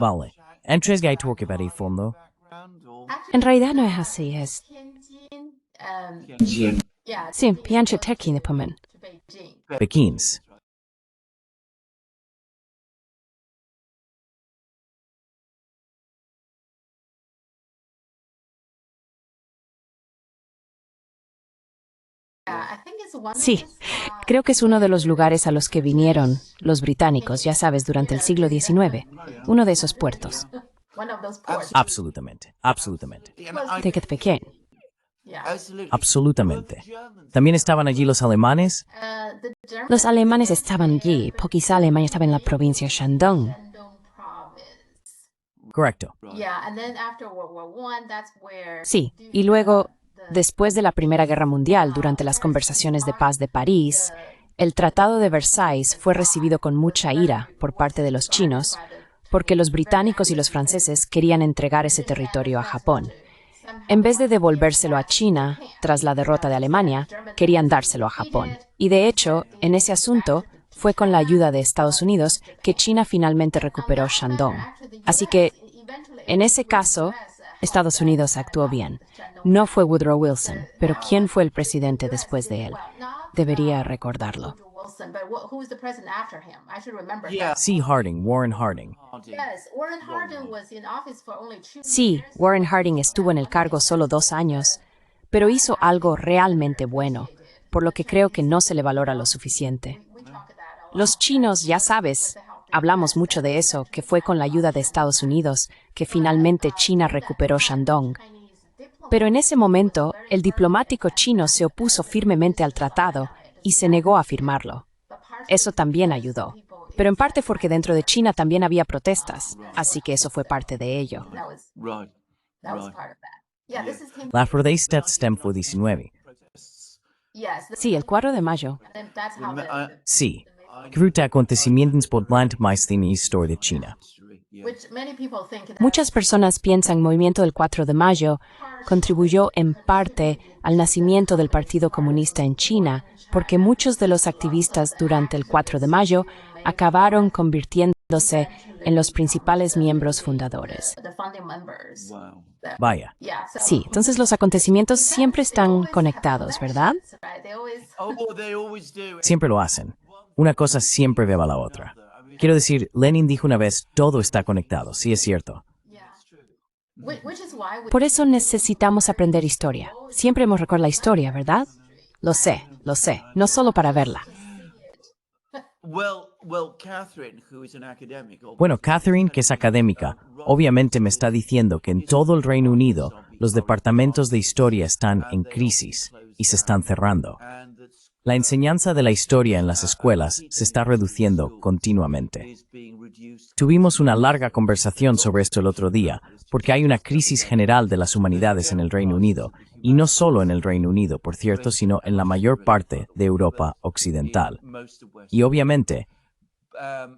Vale. Entres gai torque para el fondo. En realidad no es así, es... Sí, pianche tekine på men. Pekins. Sí, creo que es uno de los lugares a los que vinieron los británicos, ya sabes, durante el siglo XIX. Uno de esos puertos. Absolutamente. Absolutamente. Ticket pequeño. Absolutamente. ¿También estaban allí los alemanes? Los alemanes estaban allí, porque quizá Alemania estaba en la provincia Shandong. Correcto. Sí, y luego, después de la Primera Guerra Mundial, durante las conversaciones de paz de París, el Tratado de Versalles fue recibido con mucha ira por parte de los chinos, porque los británicos y los franceses querían entregar ese territorio a Japón. En vez de devolvérselo a China, tras la derrota de Alemania, querían dárselo a Japón. Y de hecho, en ese asunto, fue con la ayuda de Estados Unidos que China finalmente recuperó Shandong. Así que, en ese caso, Estados Unidos actuó bien. No fue Woodrow Wilson, pero ¿quién fue el presidente después de él? Debería recordarlo. Sí, Harding, Warren Harding. Sí, Warren Harding estuvo en el cargo solo 2 años, pero hizo algo realmente bueno, por lo que creo que no se le valora lo suficiente. Los chinos, ya sabes, hablamos mucho de eso, que fue con la ayuda de Estados Unidos que finalmente China recuperó Shandong. Pero en ese momento, el diplomático chino se opuso firmemente al tratado y se negó a firmarlo. Eso también ayudó, pero en parte porque dentro de China también había protestas, así que eso fue parte de ello. La protesta stem fue 19. Sí, el 4 de mayo. Sí. Cruta acontecimientos importantes más en la historia de China. Muchas personas piensan que el movimiento del 4 de mayo contribuyó en parte al nacimiento del Partido Comunista en China, porque muchos de los activistas durante el 4 de mayo acabaron convirtiéndose en los principales miembros fundadores. Vaya. Sí, entonces los acontecimientos siempre están conectados, ¿verdad? Siempre lo hacen. Una cosa siempre beba a la otra. Quiero decir, Lenin dijo una vez, todo está conectado, sí es cierto. Por eso necesitamos aprender historia. Siempre hemos recordado la historia, ¿verdad? Lo sé, no solo para verla. Bueno, Catherine, que es académica, obviamente me está diciendo que en todo el Reino Unido los departamentos de historia están en crisis y se están cerrando. La enseñanza de la historia en las escuelas se está reduciendo continuamente. Tuvimos una larga conversación sobre esto el otro día, porque hay una crisis general de las humanidades en el Reino Unido, y no solo en el Reino Unido, por cierto, sino en la mayor parte de Europa occidental. Y obviamente,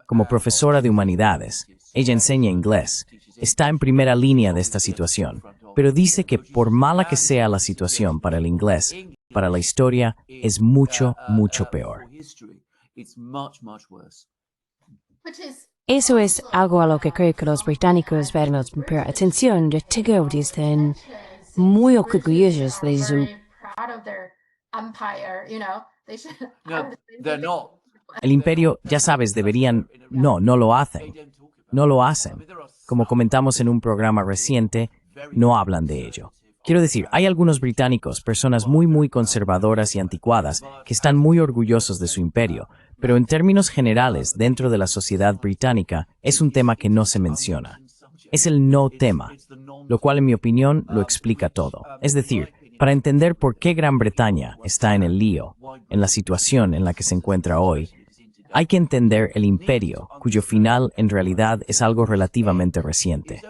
como profesora de humanidades, ella enseña inglés, está en primera línea de esta situación, pero dice que por mala que sea la situación para el inglés, para la historia es mucho, mucho peor. Eso es algo a lo que creo que los británicos deben poner atención. Yo tengo dicen muy orgullosos de su... El imperio, ya sabes, deberían... No lo hacen. No lo hacen. Como comentamos en un programa reciente, no hablan de ello. Quiero decir, hay algunos británicos, personas muy conservadoras y anticuadas, que están muy orgullosos de su imperio, pero en términos generales, dentro de la sociedad británica, es un tema que no se menciona. Es el no tema, lo cual en mi opinión lo explica todo. Es decir, para entender por qué Gran Bretaña está en el lío, en la situación en la que se encuentra hoy, hay que entender el imperio, cuyo final en realidad es algo relativamente reciente.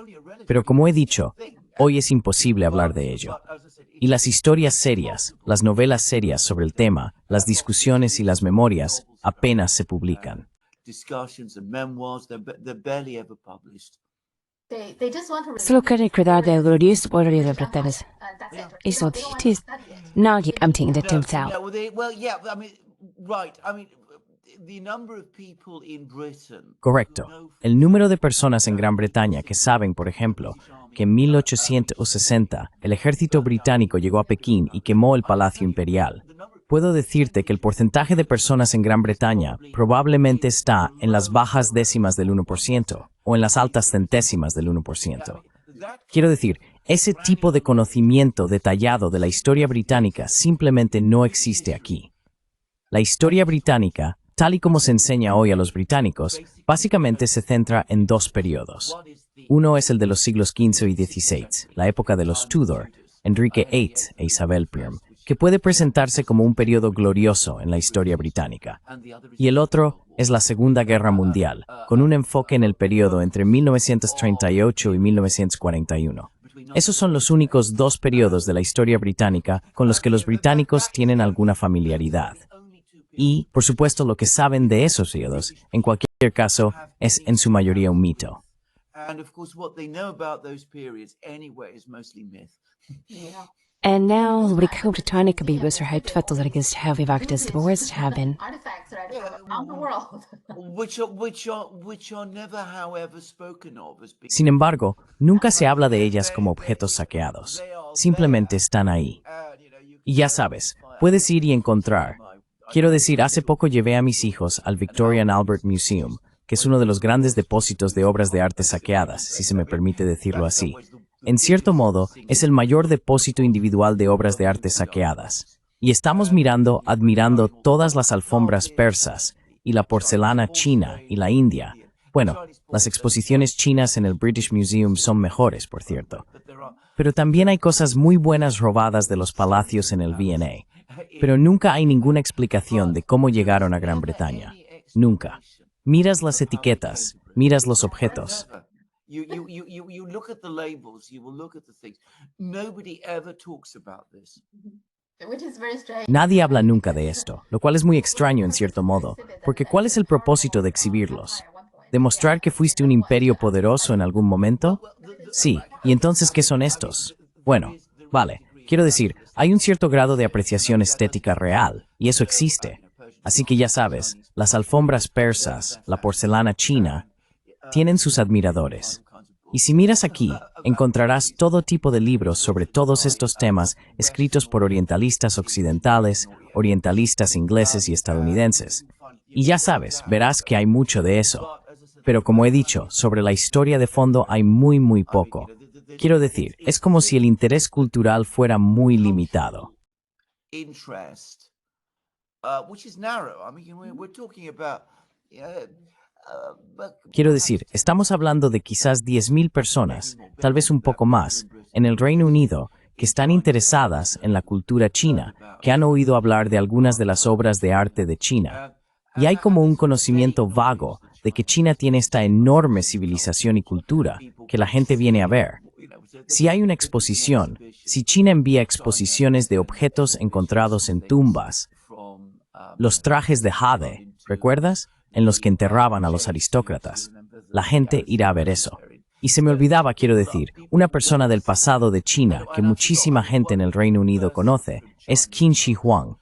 Pero como he dicho, hoy es imposible hablar de ello. Y las historias serias, las novelas serias sobre el tema, las discusiones y las memorias apenas se publican. Solo quiero recordar de glorioso poder de Bretañas. Eso es... No, I'm thinking de Tim Thal. Correcto. El número de personas en Gran Bretaña que saben, por ejemplo, que en 1860 el ejército británico llegó a Pekín y quemó el Palacio Imperial. Puedo decirte que el porcentaje de personas en Gran Bretaña probablemente está en las bajas décimas del 1% o en las altas centésimas del 1%. Quiero decir, ese tipo de conocimiento detallado de la historia británica simplemente no existe aquí. La historia británica, tal y como se enseña hoy a los británicos, básicamente se centra en dos periodos. Uno es el de los siglos XV y XVI, la época de los Tudor, Enrique VIII e Isabel I, que puede presentarse como un periodo glorioso en la historia británica. Y el otro es la Segunda Guerra Mundial, con un enfoque en el periodo entre 1938 y 1941. Esos son los únicos dos periodos de la historia británica con los que los británicos tienen alguna familiaridad. Y, por supuesto, lo que saben de esos periodos, en cualquier caso, es en su mayoría un mito. En now, Republik Britannica blir högtvättelsregist hävivaktis de boerst haben. Sin embargo, nunca se habla de ellas como objetos saqueados. Simplemente están ahí. Y ya sabes, puedes ir y encontrar. Quiero decir, hace poco llevé a mis hijos al Victoria and Albert Museum, que es uno de los grandes depósitos de obras de arte saqueadas, si se me permite decirlo así. En cierto modo, es el mayor depósito individual de obras de arte saqueadas. Y estamos admirando todas las alfombras persas, y la porcelana china, y la india. Bueno, las exposiciones chinas en el British Museum son mejores, por cierto. Pero también hay cosas muy buenas robadas de los palacios en el V&A. Pero nunca hay ninguna explicación de cómo llegaron a Gran Bretaña. Nunca. Miras las etiquetas, miras los objetos. You look at the labels, you will look at the things. Nobody ever talks about this. Nadie habla nunca de esto, lo cual es muy extraño en cierto modo, porque ¿cuál es el propósito de exhibirlos? ¿Demostrar que fuiste un imperio poderoso en algún momento? Sí, ¿y entonces qué son estos? Bueno, vale, quiero decir, hay un cierto grado de apreciación estética real, y eso existe. Así que ya sabes, las alfombras persas, la porcelana china, tienen sus admiradores. Y si miras aquí, encontrarás todo tipo de libros sobre todos estos temas escritos por orientalistas occidentales, orientalistas ingleses y estadounidenses. Y ya sabes, verás que hay mucho de eso. Pero como he dicho, sobre la historia de fondo hay muy poco. Quiero decir, es como si el interés cultural fuera muy limitado. Quiero decir, estamos hablando de quizás 10.000 personas, tal vez un poco más, en el Reino Unido, que están interesadas en la cultura china, que han oído hablar de algunas de las obras de arte de China. Y hay como un conocimiento vago de que China tiene esta enorme civilización y cultura que la gente viene a ver. Si hay una exposición, si China envía exposiciones de objetos encontrados en tumbas, los trajes de jade, ¿recuerdas? En los que enterraban a los aristócratas. La gente irá a ver eso. Y se me olvidaba, quiero decir, una persona del pasado de China que muchísima gente en el Reino Unido conoce, es Qin Shi Huang.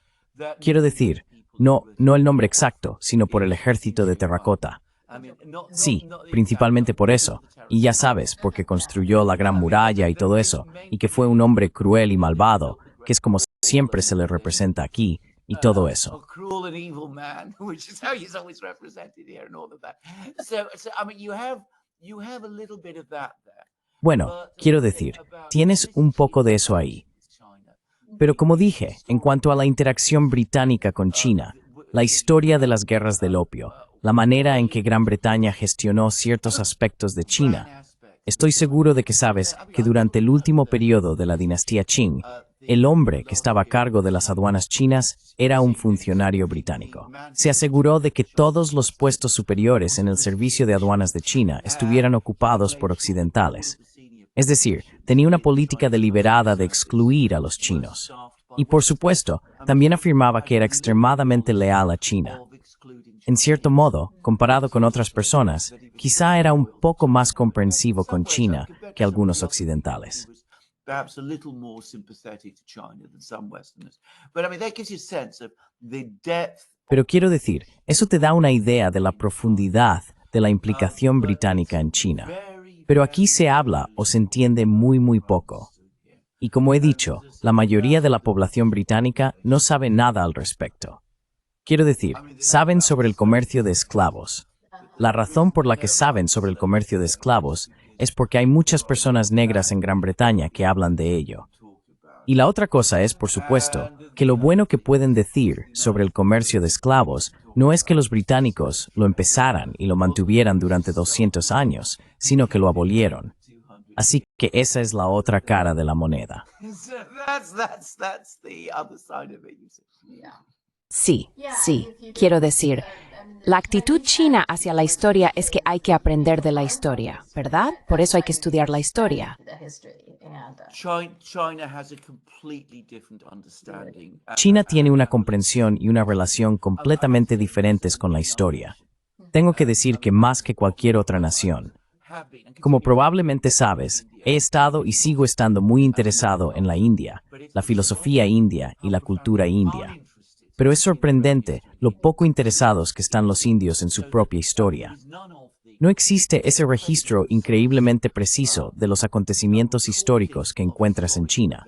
Quiero decir, no el nombre exacto, sino por el ejército de terracota. Sí, principalmente por eso. Y ya sabes, porque construyó la Gran Muralla y todo eso, y que fue un hombre cruel y malvado, que es como siempre se le representa aquí, y todo eso. Bueno, quiero decir, tienes un poco de eso ahí. Pero como dije, en cuanto a la interacción británica con China, la historia de las guerras del opio, la manera en que Gran Bretaña gestionó ciertos aspectos de China, estoy seguro de que sabes que durante el último periodo de la dinastía Qing, el hombre que estaba a cargo de las aduanas chinas era un funcionario británico. Se aseguró de que todos los puestos superiores en el servicio de aduanas de China estuvieran ocupados por occidentales. Es decir, tenía una política deliberada de excluir a los chinos. Y por supuesto, también afirmaba que era extremadamente leal a China. En cierto modo, comparado con otras personas, quizá era un poco más comprensivo con China que algunos occidentales. Perhaps a little more sympathetic to China than some Westerners. But I mean, that gives you a sense of the depth Pero quiero decir, eso te da una idea de la profundidad de la implicación británica en China. Pero aquí se habla o se entiende muy poco. Y como he dicho, la mayoría de la población británica no sabe nada al respecto. Quiero decir, saben sobre el comercio de esclavos. La razón por la que saben sobre el comercio de esclavos es porque hay muchas personas negras en Gran Bretaña que hablan de ello. Y la otra cosa es, por supuesto, que lo bueno que pueden decir sobre el comercio de esclavos no es que los británicos lo empezaran y lo mantuvieran durante 200 años, sino que lo abolieron. Así que esa es la otra cara de la moneda. Sí, quiero decir, la actitud china hacia la historia es que hay que aprender de la historia, ¿verdad? Por eso hay que estudiar la historia. China tiene una comprensión y una relación completamente diferentes con la historia. Tengo que decir que más que cualquier otra nación. Como probablemente sabes, he estado y sigo estando muy interesado en la India, la filosofía india y la cultura india. Pero es sorprendente lo poco interesados que están los indios en su propia historia. No existe ese registro increíblemente preciso de los acontecimientos históricos que encuentras en China.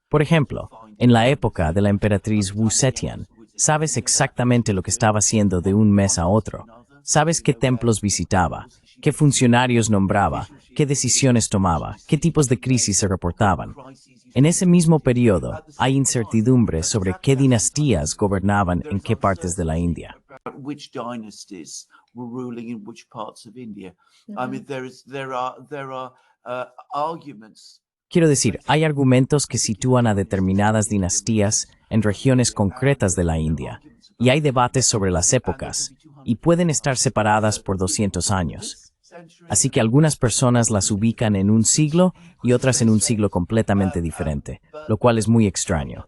Por ejemplo, en la época de la emperatriz Wu Zetian, sabes exactamente lo que estaba haciendo de un mes a otro. Sabes qué templos visitaba, qué funcionarios nombraba, qué decisiones tomaba, qué tipos de crisis se reportaban. En ese mismo periodo, hay incertidumbre sobre qué dinastías gobernaban en qué partes de la India. Quiero decir, hay argumentos que sitúan a determinadas dinastías en regiones concretas de la India, y hay debates sobre las épocas, y pueden estar separadas por 200 años. Así que algunas personas las ubican en un siglo y otras en un siglo completamente diferente, lo cual es muy extraño.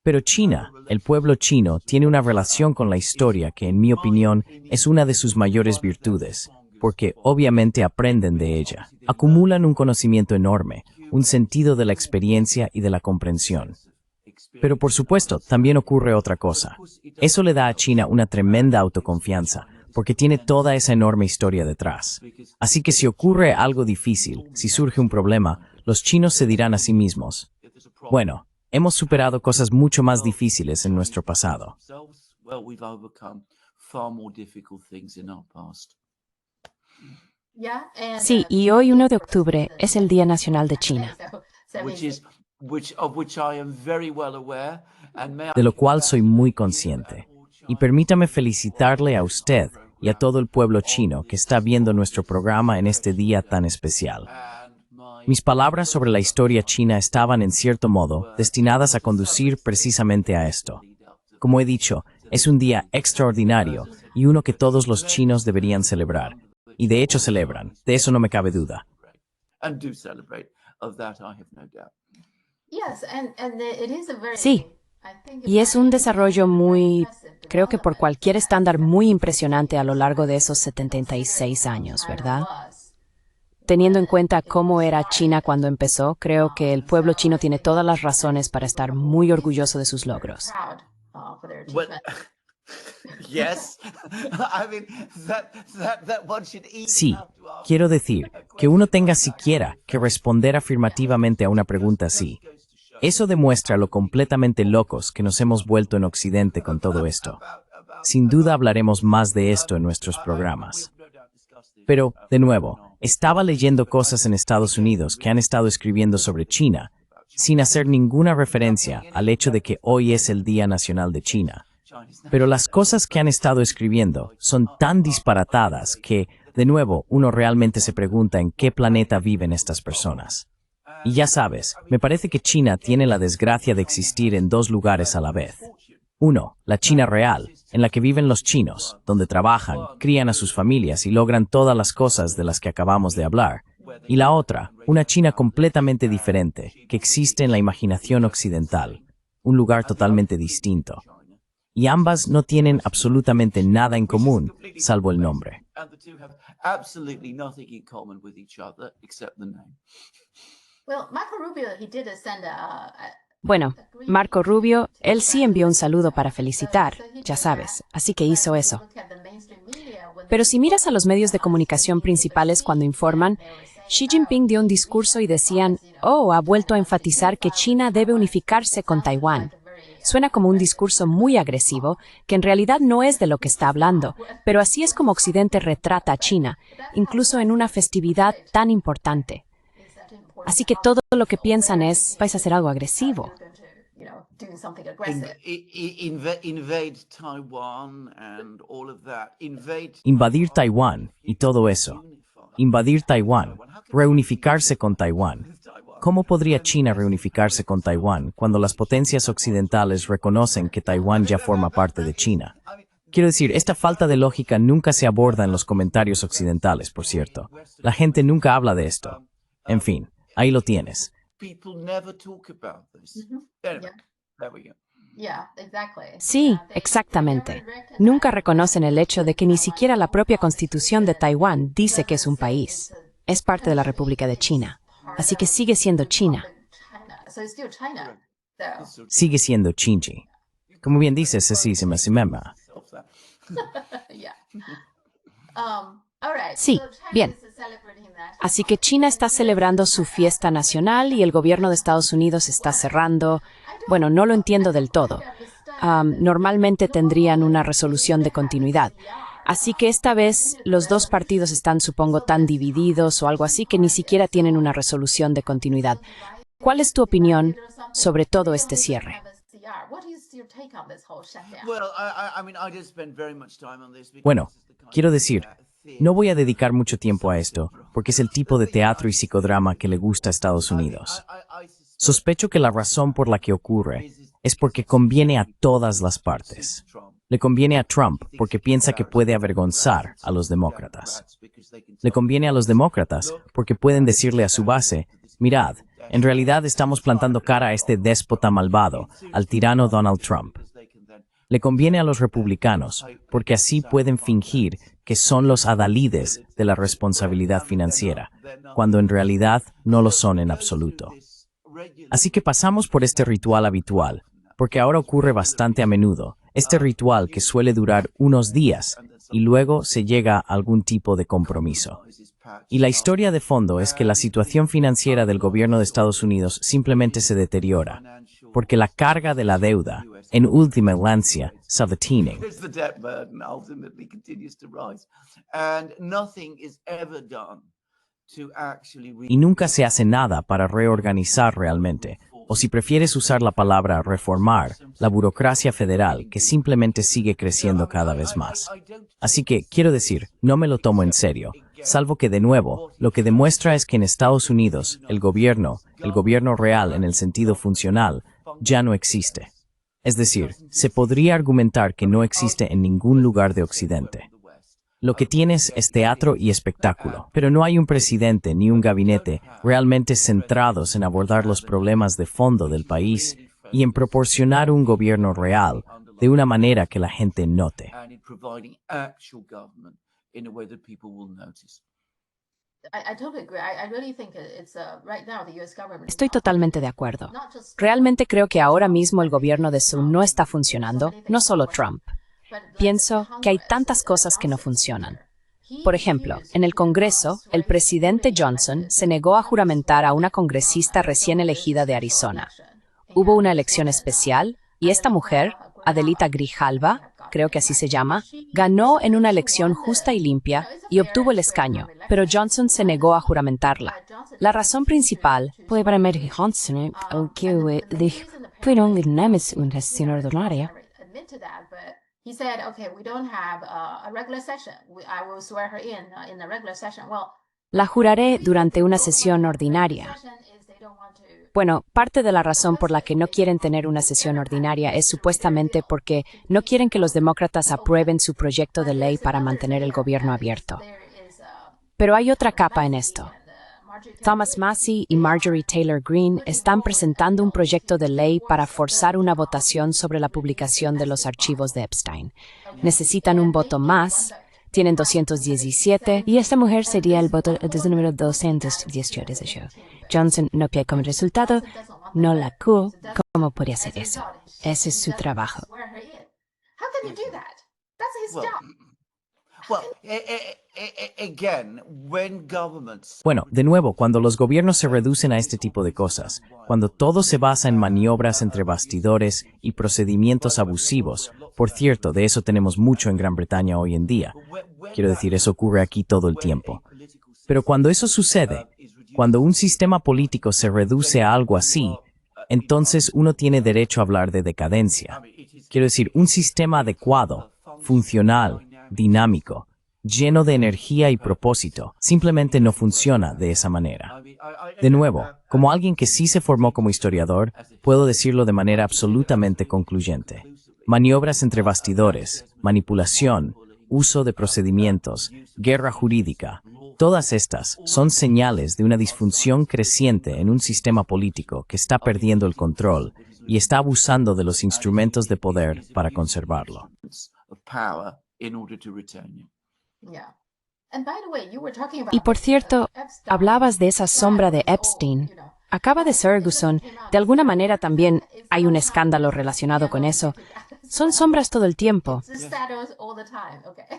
Pero China, el pueblo chino, tiene una relación con la historia que, en mi opinión, es una de sus mayores virtudes, porque obviamente aprenden de ella. Acumulan un conocimiento enorme, un sentido de la experiencia y de la comprensión. Pero por supuesto, también ocurre otra cosa. Eso le da a China una tremenda autoconfianza, porque tiene toda esa enorme historia detrás. Así que si ocurre algo difícil, si surge un problema, los chinos se dirán a sí mismos, bueno, hemos superado cosas mucho más difíciles en nuestro pasado. Sí, y hoy 1 de octubre es el Día Nacional de China. De lo cual soy muy consciente. Y permítame felicitarle a usted y a todo el pueblo chino que está viendo nuestro programa en este día tan especial. Mis palabras sobre la historia china estaban, en cierto modo, destinadas a conducir precisamente a esto. Como he dicho, es un día extraordinario y uno que todos los chinos deberían celebrar. Y de hecho celebran, de eso no me cabe duda. Sí, y es un desarrollo creo que por cualquier estándar muy impresionante a lo largo de esos 76 años, ¿verdad? Teniendo en cuenta cómo era China cuando empezó, creo que el pueblo chino tiene todas las razones para estar muy orgulloso de sus logros. Sí, quiero decir, que uno tenga siquiera que responder afirmativamente a una pregunta así. Eso demuestra lo completamente locos que nos hemos vuelto en Occidente con todo esto. Sin duda hablaremos más de esto en nuestros programas. Pero, de nuevo, estaba leyendo cosas en Estados Unidos que han estado escribiendo sobre China, sin hacer ninguna referencia al hecho de que hoy es el Día Nacional de China. Pero las cosas que han estado escribiendo son tan disparatadas que, de nuevo, uno realmente se pregunta en qué planeta viven estas personas. Y ya sabes, me parece que China tiene la desgracia de existir en dos lugares a la vez. Uno, la China real, en la que viven los chinos, donde trabajan, crían a sus familias y logran todas las cosas de las que acabamos de hablar. Y la otra, una China completamente diferente, que existe en la imaginación occidental, un lugar totalmente distinto. Y ambas no tienen absolutamente nada en común, salvo el nombre. Bueno, Marco Rubio, él sí envió un saludo para felicitar, ya sabes, así que hizo eso. Pero si miras a los medios de comunicación principales cuando informan, Xi Jinping dio un discurso y decían, oh, ha vuelto a enfatizar que China debe unificarse con Taiwán. Suena como un discurso muy agresivo, que en realidad no es de lo que está hablando, pero así es como Occidente retrata a China, incluso en una festividad tan importante. Así que todo lo que piensan es, vais a hacer algo agresivo. Invade Taiwan and all of that. Invadir Taiwán y todo eso. Invadir Taiwán. Reunificarse con Taiwán. ¿Cómo podría China reunificarse con Taiwán cuando las potencias occidentales reconocen que Taiwán ya forma parte de China? Quiero decir, esta falta de lógica nunca se aborda en los comentarios occidentales, por cierto. La gente nunca habla de esto. En fin, ahí lo tienes. People never talk about this. Anyway, there we go. Sí, exactamente. Nunca reconocen el hecho de que ni siquiera la propia Constitución de Taiwán dice que es un país. Es parte de la República de China. Así que sigue siendo China. Sigue siendo Chinchi. Como bien dices, así se me asimema. Sí, bien. Así que China está celebrando su fiesta nacional y el gobierno de Estados Unidos está cerrando. Bueno, no lo entiendo del todo. Normalmente tendrían una resolución de continuidad. Así que esta vez los dos partidos están, supongo, tan divididos o algo así que ni siquiera tienen una resolución de continuidad. ¿Cuál es tu opinión sobre todo este cierre? Bueno, quiero decir, no voy a dedicar mucho tiempo a esto, porque es el tipo de teatro y psicodrama que le gusta a Estados Unidos. Sospecho que la razón por la que ocurre es porque conviene a todas las partes. Le conviene a Trump porque piensa que puede avergonzar a los demócratas. Le conviene a los demócratas porque pueden decirle a su base, mirad, en realidad estamos plantando cara a este déspota malvado, al tirano Donald Trump. Le conviene a los republicanos porque así pueden fingir que son los adalides de la responsabilidad financiera, cuando en realidad no lo son en absoluto. Así que pasamos por este ritual habitual, porque ahora ocurre bastante a menudo, este ritual que suele durar unos días y luego se llega a algún tipo de compromiso. Y la historia de fondo es que la situación financiera del gobierno de Estados Unidos simplemente se deteriora, porque la carga de la deuda, en última instancia, sabatini. Y nunca se hace nada para reorganizar realmente, o si prefieres usar la palabra reformar, la burocracia federal que simplemente sigue creciendo cada vez más. Así que, quiero decir, no me lo tomo en serio, salvo que de nuevo, lo que demuestra es que en Estados Unidos, el gobierno real en el sentido funcional, ya no existe. Es decir, se podría argumentar que no existe en ningún lugar de Occidente. Lo que tienes es teatro y espectáculo, pero no hay un presidente ni un gabinete realmente centrados en abordar los problemas de fondo del país y en proporcionar un gobierno real de una manera que la gente note. Estoy totalmente de acuerdo. Realmente creo que ahora mismo el gobierno de Sun no está funcionando, no solo Trump. Pienso que hay tantas cosas que no funcionan. Por ejemplo, en el Congreso, el presidente Johnson se negó a juramentar a una congresista recién elegida de Arizona. Hubo una elección especial y esta mujer, Adelita Grijalva, creo que así se llama, ganó en una elección justa y limpia y obtuvo el escaño, pero Johnson se negó a juramentarla. La razón principal fue para Johnson que fueron una sesión ordinaria. He said, okay, we don't have a regular session. I will swear her in a regular session. Well, la juraré durante una sesión ordinaria. Bueno, parte de la razón por la que no quieren tener una sesión ordinaria es supuestamente porque no quieren que los demócratas aprueben su proyecto de ley para mantener el gobierno abierto. Pero hay otra capa en esto. Thomas Massie y Marjorie Taylor Greene están presentando un proyecto de ley para forzar una votación sobre la publicación de los archivos de Epstein. Necesitan un voto más, tienen 217 y esta mujer sería el voto desde el número 218. Johnson no pide como resultado, no la cuo. ¿Cómo puede hacer eso? Ese es su trabajo. How can you do that? That's his Well, job. well, again, when governments Bueno, de nuevo, cuando los gobiernos se reducen a este tipo de cosas, cuando todo se basa en maniobras entre bastidores y procedimientos abusivos, por cierto, de eso tenemos mucho en Gran Bretaña hoy en día. Quiero decir, eso ocurre aquí todo el tiempo. Pero cuando eso sucede, cuando un sistema político se reduce a algo así, entonces uno tiene derecho a hablar de decadencia. Quiero decir, un sistema adecuado, funcional, dinámico, lleno de energía y propósito, simplemente no funciona de esa manera. De nuevo, como alguien que sí se formó como historiador, puedo decirlo de manera absolutamente concluyente. Maniobras entre bastidores, manipulación, uso de procedimientos, guerra jurídica, todas estas son señales de una disfunción creciente en un sistema político que está perdiendo el control y está abusando de los instrumentos de poder para conservarlo. of power in order to return you. Yeah. And by the way, you were talking about Y por cierto, Epstein. hablabas de esa sombra de Epstein. Acaba de Ferguson. De alguna manera también hay un escándalo relacionado con eso. Son sombras todo el tiempo. It's the shadows all the time. Okay.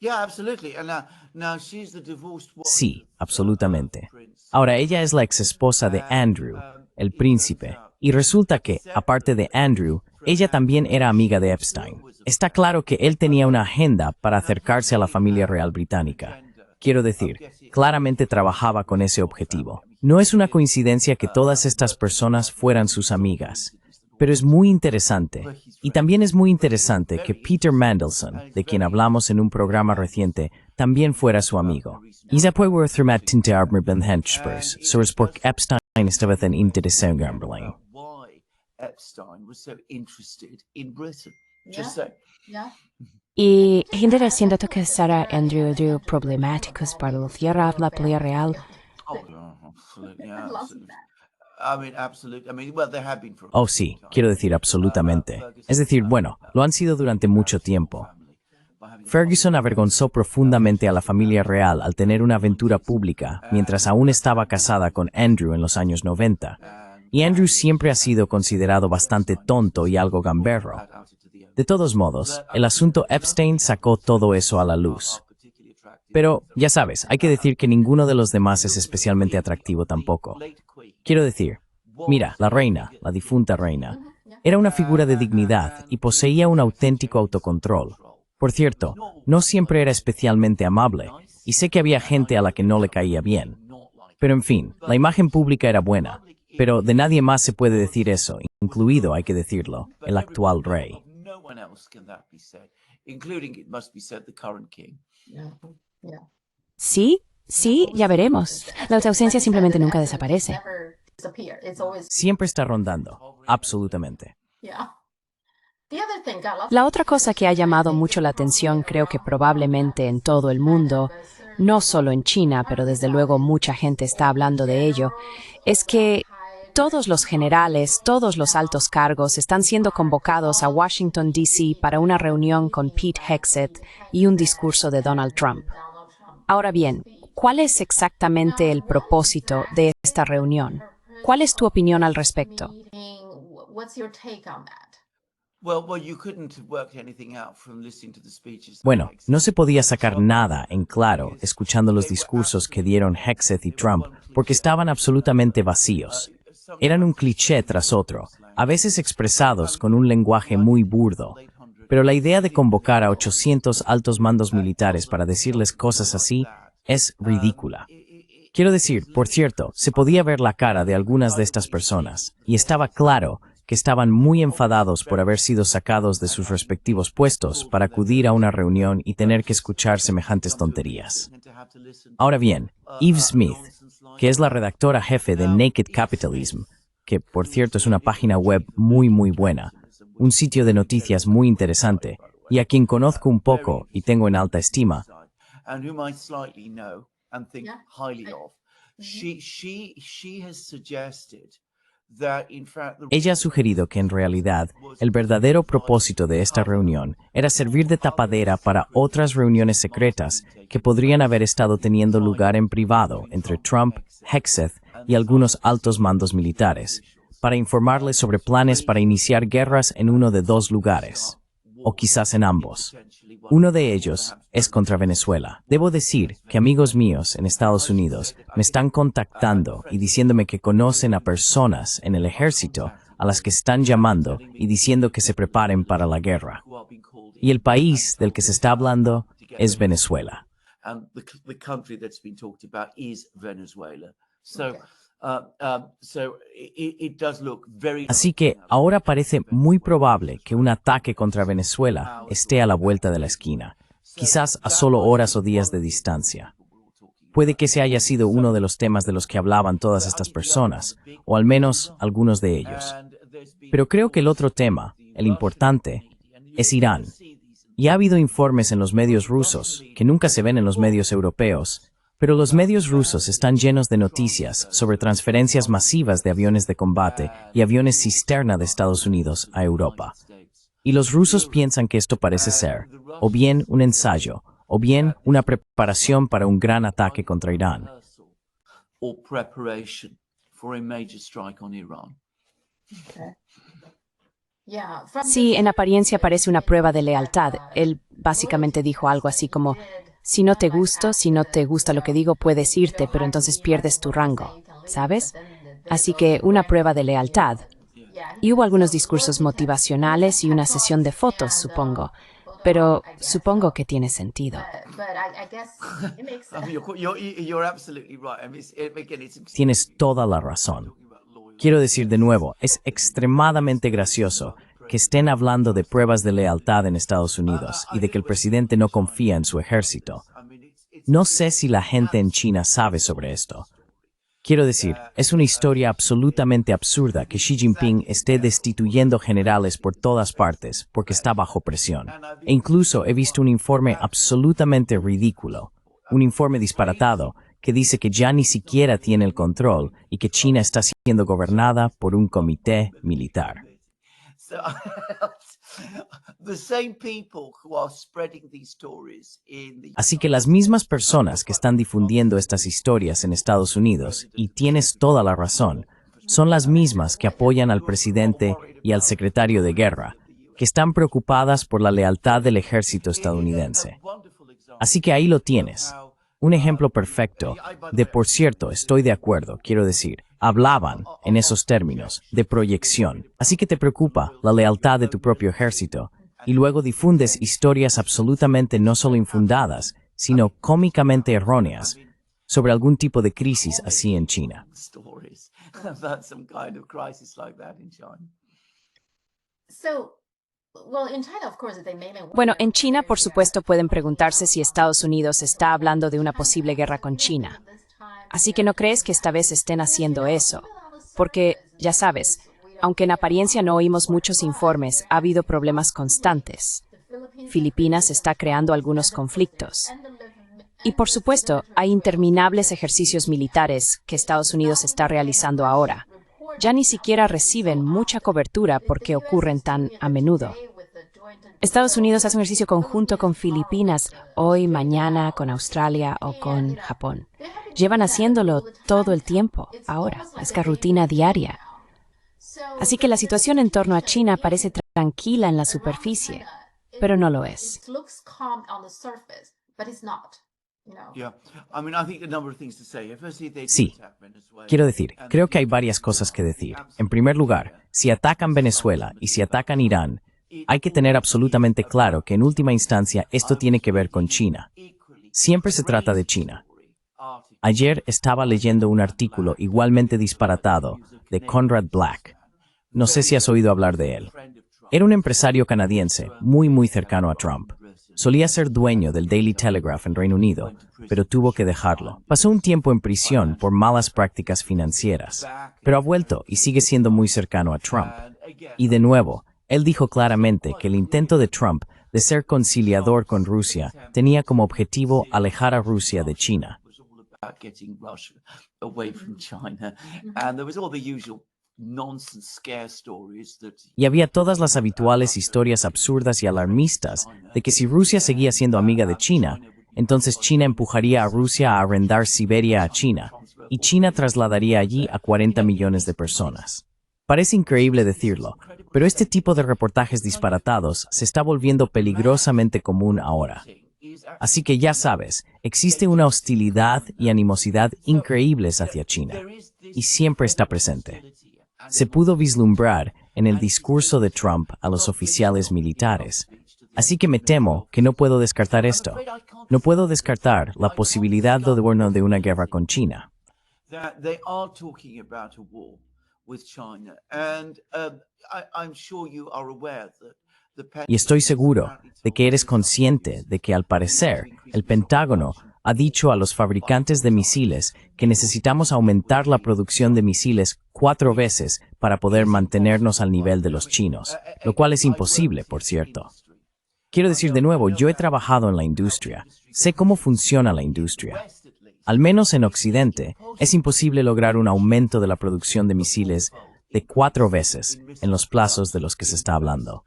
Yeah, absolutely. And now she's the divorced wife. Sí, absolutamente. Ahora, ella es la exesposa de Andrew, el príncipe, y resulta que, aparte de Andrew, ella también era amiga de Epstein. Está claro que él tenía una agenda para acercarse a la familia real británica. Quiero decir, claramente trabajaba con ese objetivo. No es una coincidencia que todas estas personas fueran sus amigas. Pero es muy interesante, y también es muy interesante que Peter Mandelson, de quien hablamos en un programa reciente, también fuera su amigo. Isa puede worth tinte arbor henchspurs, so es porque Epstein estaba tan interesado en Gran Bretaña. Why Epstein was so interested in Britain. Yeah. Just so. Yeah. Y gente siendo que será Andrew problemáticos para la tierra, la pelea real. Oh, absolutely. Yeah, I love absolutely. that. I mean, absolutely. I mean, well, there have been for. Oh, sí, quiero decir absolutamente. Es decir, bueno, lo han sido durante mucho tiempo. Ferguson avergonzó profundamente a la familia real al tener una aventura pública mientras aún estaba casada con Andrew en los años 90. Y Andrew siempre ha sido considerado bastante tonto y algo gamberro. De todos modos, el asunto Epstein sacó todo eso a la luz. Pero, ya sabes, hay que decir que ninguno de los demás es especialmente atractivo tampoco. Quiero decir, mira, la reina, la difunta reina, era una figura de dignidad y poseía un auténtico autocontrol. Por cierto, no siempre era especialmente amable, y sé que había gente a la que no le caía bien. Pero en fin, la imagen pública era buena, pero de nadie más se puede decir eso, incluido, hay que decirlo, el actual rey. No one else can that be said, including it must be said the current king. Yeah. Yeah. Sí, ya veremos. La ausencia simplemente nunca desaparece. Never disappear. It's always Siempre está rondando, absolutamente. yeah. The other thing got lots La otra cosa que ha llamado mucho la atención, creo que probablemente en todo el mundo, no solo en China, pero desde luego mucha gente está hablando de ello, es que todos los generales, todos los altos cargos están siendo convocados a Washington, D.C. para una reunión con Pete Hegseth y un discurso de Donald Trump. Ahora bien, ¿cuál es exactamente el propósito de esta reunión? ¿Cuál es tu opinión al respecto? meeting. What's your take on that? Well, you couldn't have worked anything out from listening to the speeches. Bueno, no se podía sacar nada en claro escuchando los discursos que dieron Hegseth y Trump porque estaban absolutamente vacíos. Eran un cliché tras otro, a veces expresados con un lenguaje muy burdo. Pero la idea de convocar a 800 altos mandos militares para decirles cosas así es ridícula. Quiero decir, por cierto, se podía ver la cara de algunas de estas personas, y estaba claro que estaban muy enfadados por haber sido sacados de sus respectivos puestos para acudir a una reunión y tener que escuchar semejantes tonterías. Ahora bien, Eve Smith, que es la redactora jefe de Naked Capitalism, que por cierto es una página web muy buena, un sitio de noticias muy interesante, y a quien conozco un poco y tengo en alta estima, And whom I slightly know and think Yeah. highly of. She has suggested that in fact the Ella ha sugerido que en realidad el verdadero propósito de esta reunión era servir de tapadera para otras reuniones secretas que podrían haber estado teniendo lugar en privado entre Trump, Hegseth y algunos altos mandos militares, para informarles sobre planes para iniciar guerras en uno de dos lugares, o quizás en ambos. Uno de ellos es contra Venezuela. Debo decir que amigos míos en Estados Unidos me están contactando y diciéndome que conocen a personas en el ejército a las que están llamando y diciendo que se preparen para la guerra. Y el país del que se está hablando es Venezuela. and the country that's been talked about is Venezuela. So, it does look very. Así que ahora parece muy probable que un ataque contra Venezuela esté a la vuelta de la esquina, quizás a solo horas o días de distancia. Puede que ese haya sido uno de los temas de los que hablaban todas estas personas, o al menos algunos de ellos. Pero creo que el otro tema, el importante, es Irán. Y ha habido informes en los medios rusos, que nunca se ven en los medios europeos, pero los medios rusos están llenos de noticias sobre transferencias masivas de aviones de combate y aviones cisterna de Estados Unidos a Europa. Y los rusos piensan que esto parece ser, o bien un ensayo, o bien una preparación para un gran ataque contra Irán. Or preparation for a major strike on Iran. Sí, en apariencia parece una prueba de lealtad. Él básicamente dijo algo así como, si no te gusta lo que digo, puedes irte, pero entonces pierdes tu rango, ¿sabes? Así que una prueba de lealtad. Y hubo algunos discursos motivacionales y una sesión de fotos, supongo. Pero supongo que tiene sentido. You're absolutely right. I mean, again, it's Tienes toda la razón. Quiero decir de nuevo, es extremadamente gracioso que estén hablando de pruebas de lealtad en Estados Unidos y de que el presidente no confía en su ejército. No sé si la gente en China sabe sobre esto. Quiero decir, es una historia absolutamente absurda que Xi Jinping esté destituyendo generales por todas partes porque está bajo presión. E incluso he visto un informe absolutamente ridículo, un informe disparatado, que dice que ya ni siquiera tiene el control y que China está siendo gobernada por un comité militar. So, the same people who are spreading these stories in the Así que las mismas personas que están difundiendo estas historias en Estados Unidos, y tienes toda la razón, son las mismas que apoyan al presidente y al secretario de guerra, que están preocupadas por la lealtad del ejército estadounidense. Así que ahí lo tienes. Un ejemplo perfecto de, por cierto, estoy de acuerdo, quiero decir, hablaban, en esos términos, de proyección. Así que te preocupa la lealtad de tu propio ejército, y luego difundes historias absolutamente no solo infundadas, sino cómicamente erróneas, sobre algún tipo de crisis así en China. stories about some kind of crisis like that in China. Bueno, en China, por supuesto, pueden preguntarse si Estados Unidos está hablando de una posible guerra con China. Así que no crees que esta vez estén haciendo eso. Porque, ya sabes, aunque en apariencia no oímos muchos informes, ha habido problemas constantes. Filipinas está creando algunos conflictos. Y por supuesto, hay interminables ejercicios militares que Estados Unidos está realizando ahora. Ya ni siquiera reciben mucha cobertura porque ocurren tan a menudo. Estados Unidos hace un ejercicio conjunto con Filipinas, hoy, mañana, con Australia o con Japón. Llevan haciéndolo todo el tiempo, ahora, es que rutina diaria. Así que la situación en torno a China parece tranquila en la superficie, pero no lo es. Yeah, I mean, I think a number of things to say. Firstly, they Sí. attack Venezuela. Quiero decir, creo que hay varias cosas que decir. En primer lugar, si atacan Venezuela y si atacan Irán, hay que tener absolutamente claro que en última instancia esto tiene que ver con China. Siempre se trata de China. Ayer estaba leyendo un artículo igualmente disparatado de Conrad Black. No sé si has oído hablar de él. Era un empresario canadiense muy cercano a Trump. Solía ser dueño del Daily Telegraph en Reino Unido, pero tuvo que dejarlo. Pasó un tiempo en prisión por malas prácticas financieras, pero ha vuelto y sigue siendo muy cercano a Trump. Y de nuevo, él dijo claramente que el intento de Trump de ser conciliador con Rusia tenía como objetivo alejar a Rusia de China. About getting Russia away from China, and there was all the usual nonsense scare stories that Y había todas las habituales historias absurdas y alarmistas de que si Rusia seguía siendo amiga de China, entonces China empujaría a Rusia a arrendar Siberia a China, y China trasladaría allí a 40 millones de personas. Parece increíble decirlo, pero este tipo de reportajes disparatados se está volviendo peligrosamente común ahora. Así que ya sabes, existe una hostilidad y animosidad increíbles hacia China, y siempre está presente. Se pudo vislumbrar en el discurso de Trump a los oficiales militares. Así que me temo que no puedo descartar esto. No puedo descartar la posibilidad de una guerra con China. that they are talking about a war with China, and I'm sure you are aware that the Y estoy seguro de que eres consciente de que, al parecer, el Pentágono ha dicho a los fabricantes de misiles que necesitamos aumentar la producción de misiles 4 veces para poder mantenernos al nivel de los chinos, lo cual es imposible, por cierto. Quiero decir de nuevo, yo he trabajado en la industria, sé cómo funciona la industria. Al menos en Occidente, es imposible lograr un aumento de la producción de misiles de 4 veces en los plazos de los que se está hablando.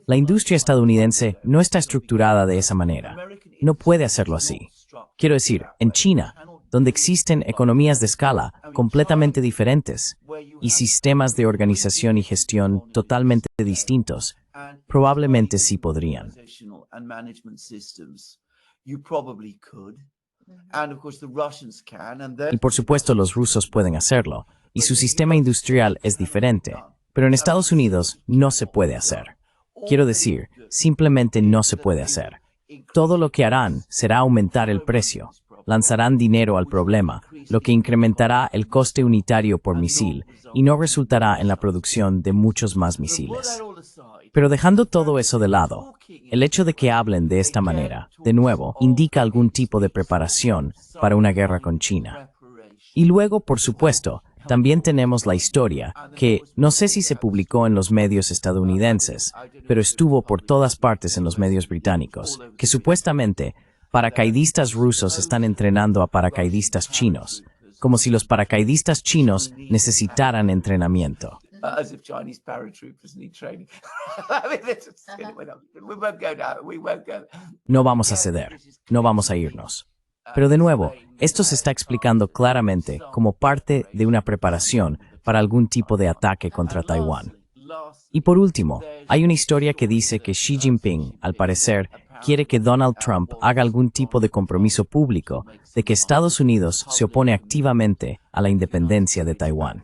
La industria estadounidense no está estructurada de esa manera. No puede hacerlo así. Quiero decir, en China, donde existen economías de escala completamente diferentes y sistemas de organización y gestión totalmente distintos, probablemente sí podrían. and management systems, you probably could. And of course the Russians can, and Y por supuesto los rusos pueden hacerlo, y su sistema industrial es diferente, pero en Estados Unidos no se puede hacer. Quiero decir, simplemente no se puede hacer. Todo lo que harán será aumentar el precio, lanzarán dinero al problema, lo que incrementará el coste unitario por misil y no resultará en la producción de muchos más misiles. Pero dejando todo eso de lado, el hecho de que hablen de esta manera, de nuevo, indica algún tipo de preparación para una guerra con China. Y luego, por supuesto, también tenemos la historia, que no sé si se publicó en los medios estadounidenses, pero estuvo por todas partes en los medios británicos, que supuestamente paracaidistas rusos están entrenando a paracaidistas chinos, como si los paracaidistas chinos necesitaran entrenamiento. as if Chinese paratroopers need training. I mean, we won't go now. We won't go. No vamos a ceder, no vamos a irnos. Pero de nuevo, esto se está explicando claramente como parte de una preparación para algún tipo de ataque contra Taiwán. Y por último, hay una historia que dice que Xi Jinping, al parecer, quiere que Donald Trump haga algún tipo de compromiso público de que Estados Unidos se opone activamente a la independencia de Taiwán.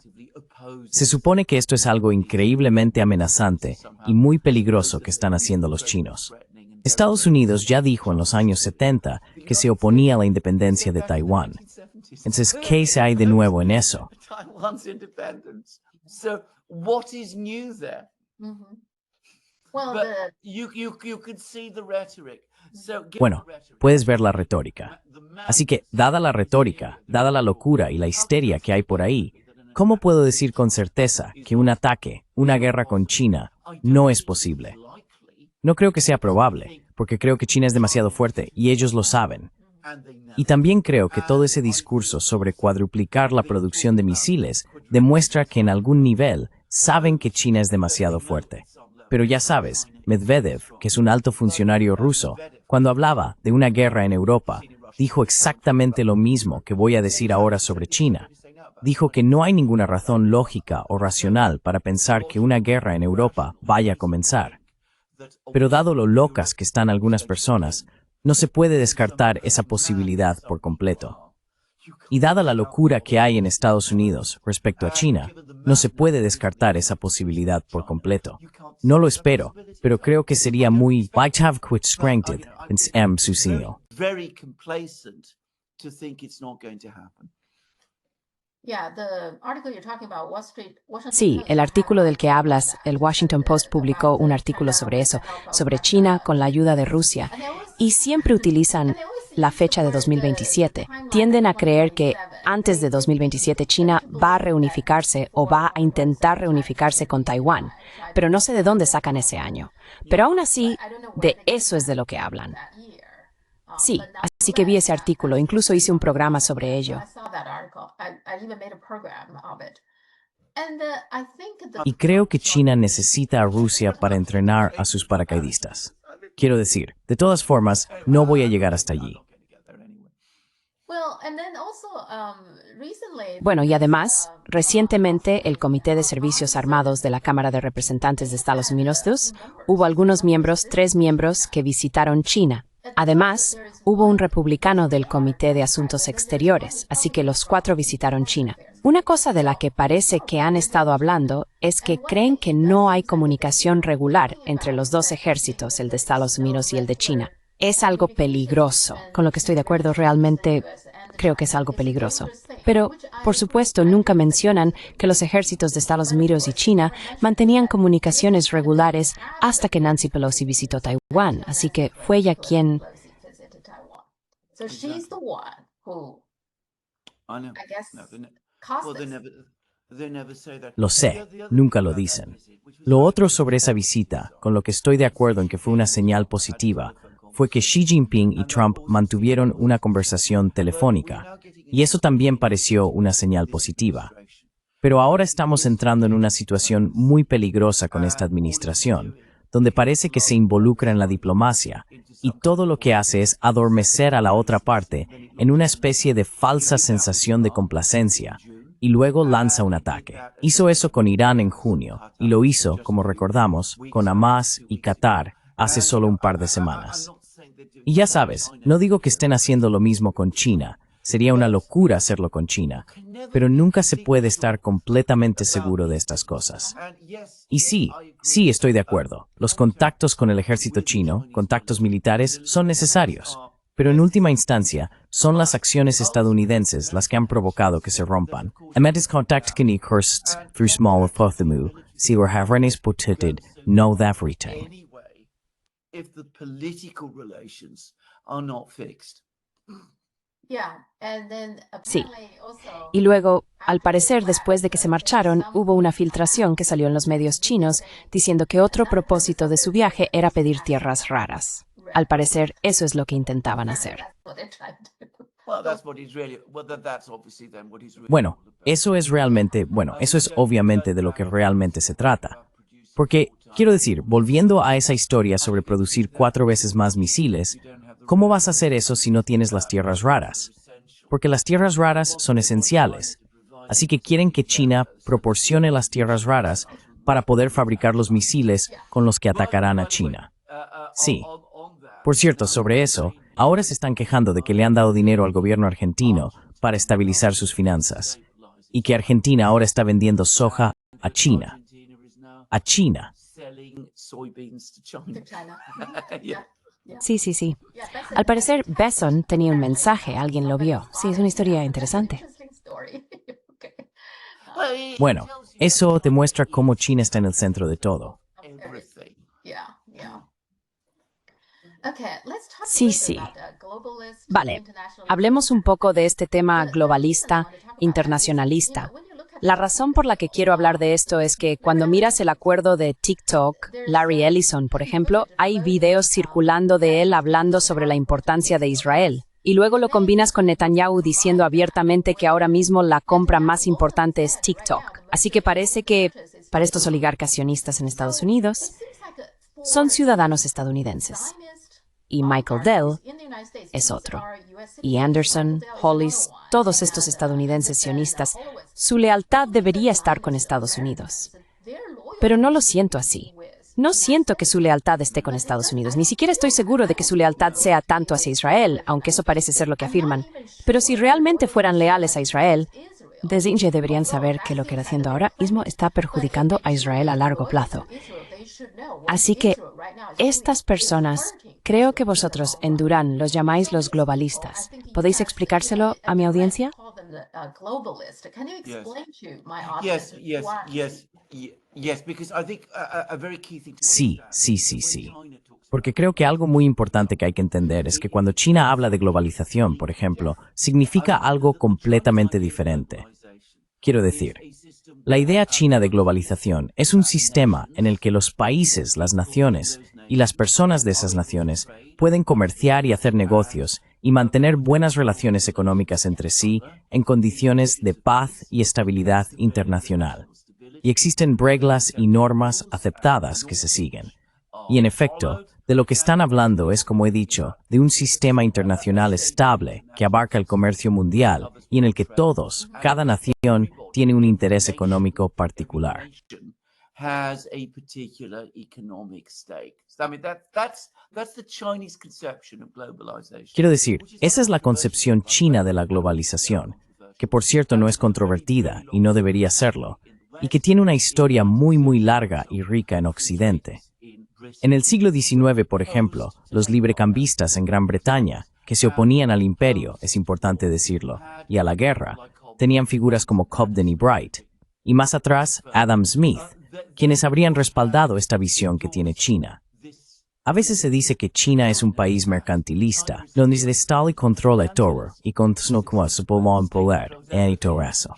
Se supone que esto es algo increíblemente amenazante y muy peligroso que están haciendo los chinos. Estados Unidos ya dijo en los años 70 que se oponía a la independencia de Taiwán. Entonces, ¿qué se hay de nuevo en eso? Taiwan's independence. So what is new there? Well, But the you could see the rhetoric. So given Bueno, the rhetoric, puedes ver la retórica. Así que, dada la retórica, dada la locura y la histeria que hay por ahí, ¿cómo puedo decir con certeza que un ataque, una guerra con China, no es posible? No creo que sea probable, porque creo que China es demasiado fuerte y ellos lo saben. Y también creo que todo ese discurso sobre cuadruplicar la producción de misiles demuestra que en algún nivel saben que China es demasiado fuerte. Pero ya sabes, Medvedev, que es un alto funcionario ruso, cuando hablaba de una guerra en Europa, dijo exactamente lo mismo que voy a decir ahora sobre China. Dijo que no hay ninguna razón lógica o racional para pensar que una guerra en Europa vaya a comenzar. Pero dado lo locas que están algunas personas, no se puede descartar esa posibilidad por completo. Y dada la locura que hay en Estados Unidos respecto a China, no se puede descartar esa posibilidad por completo. No lo espero, pero creo que sería muy very complacent to think it's not going to happen. yeah, the article you're talking about, Washington Sí, Post el artículo del que had hablas, el Washington Post publicó un artículo sobre eso, sobre China con la ayuda de Rusia, y siempre utilizan la fecha de 2027. Tienden a creer que antes de 2027 China va a reunificarse o va a intentar reunificarse con Taiwán, pero no sé de dónde sacan ese año. Pero aún así, de eso es de lo que hablan. Sí, así que vi ese artículo, incluso hice un programa sobre ello. I saw that article. I even made a program of it. Y creo que China necesita a Rusia para entrenar a sus paracaidistas. Quiero decir, de todas formas, no voy a llegar hasta allí. Bueno, y además, recientemente el Comité de Servicios Armados de la Cámara de Representantes de Estados Unidos hubo algunos miembros, 3 miembros, que visitaron China. Además, hubo un republicano del Comité de Asuntos Exteriores, así que los 4 visitaron China. Una cosa de la que parece que han estado hablando es que creen que no hay comunicación regular entre los 2 ejércitos, el de Estados Unidos y el de China. Es algo peligroso. Con lo que estoy de acuerdo, realmente creo que es algo peligroso. Pero, por supuesto, nunca mencionan que los ejércitos de Estados Unidos y China mantenían comunicaciones regulares hasta que Nancy Pelosi visitó Taiwán. Así que fue ella quien... Lo sé, nunca lo dicen. Lo otro sobre esa visita, con lo que estoy de acuerdo en que fue una señal positiva, fue que Xi Jinping y Trump mantuvieron una conversación telefónica, y eso también pareció una señal positiva. Pero ahora estamos entrando en una situación muy peligrosa con esta administración, donde parece que se involucra en la diplomacia, y todo lo que hace es adormecer a la otra parte en una especie de falsa sensación de complacencia, y luego lanza un ataque. Hizo eso con Irán en junio, y lo hizo, como recordamos, con Hamas y Qatar hace solo un par de semanas. Y ya sabes, no digo que estén haciendo lo mismo con China, sería una locura hacerlo con China, pero nunca se puede estar completamente seguro de estas cosas. Y sí estoy de acuerdo, los contactos con el ejército chino, contactos militares, son necesarios, pero en última instancia, son las acciones estadounidenses las que han provocado que se rompan. Emetis kontakt kan kursts through small of pothamu, si or havrenes potited, no davritain. If the political relations are not fixed. Sí. Y luego, al parecer, después de que se marcharon, hubo una filtración que salió en los medios chinos diciendo que otro propósito de su viaje era pedir tierras raras. Al parecer, eso es lo que intentaban hacer. Bueno, eso es obviamente de lo que realmente se trata. Porque, quiero decir, volviendo a esa historia sobre producir 4 veces más misiles, ¿cómo vas a hacer eso si no tienes las tierras raras? Porque las tierras raras son esenciales. Así que quieren que China proporcione las tierras raras para poder fabricar los misiles con los que atacarán a China. Sí. Por cierto, sobre eso, ahora se están quejando de que le han dado dinero al gobierno argentino para estabilizar sus finanzas, y que Argentina ahora está vendiendo soja a China. A China. Sí. Al parecer, Besson tenía un mensaje, alguien lo vio. Sí, es una historia interesante. Bueno, eso demuestra cómo China está en el centro de todo. Sí. Vale, hablemos un poco de este tema globalista, internacionalista. La razón por la que quiero hablar de esto es que cuando miras el acuerdo de TikTok, Larry Ellison, por ejemplo, hay videos circulando de él hablando sobre la importancia de Israel. Y luego lo combinas con Netanyahu diciendo abiertamente que ahora mismo la compra más importante es TikTok. Así que parece que, para estos oligarcas sionistas en Estados Unidos, son ciudadanos estadounidenses. Y Michael Dell es otro. Y Anderson, Hollis, todos estos estadounidenses sionistas, su lealtad debería estar con Estados Unidos. Pero no lo siento así. No siento que su lealtad esté con Estados Unidos. Ni siquiera estoy seguro de que su lealtad sea tanto hacia Israel, aunque eso parece ser lo que afirman. Pero si realmente fueran leales a Israel, desde ya deberían saber que lo que está haciendo ahora mismo está perjudicando a Israel a largo plazo. Así que estas personas, creo que vosotros en Durán los llamáis los globalistas. ¿Podéis explicárselo a mi audiencia? Sí. Porque creo que algo muy importante que hay que entender es que cuando China habla de globalización, por ejemplo, significa algo completamente diferente. Quiero decir, la idea china de globalización es un sistema en el que los países, las naciones y las personas de esas naciones pueden comerciar y hacer negocios y mantener buenas relaciones económicas entre sí en condiciones de paz y estabilidad internacional. y existen reglas y normas aceptadas que se siguen. Y en efecto, de lo que están hablando es, como he dicho, de un sistema internacional estable que abarca el comercio mundial y en el que todos, cada nación, tiene un interés económico particular. Has a particular economic stake. So, I mean, that's the Chinese conception of globalization. Quiero decir, esa es la concepción china de la globalización, que por cierto no es controvertida y no debería serlo, y que tiene una historia muy larga y rica en Occidente. En el siglo XIX, por ejemplo, los librecambistas en Gran Bretaña, que se oponían al imperio, es importante decirlo, y a la guerra, tenían figuras como Cobden y Bright, y más atrás, Adam Smith, quienes habrían respaldado esta visión que tiene China. A veces se dice que China es un país mercantilista, donde el Estado controla todo y continúa su poder en todo eso.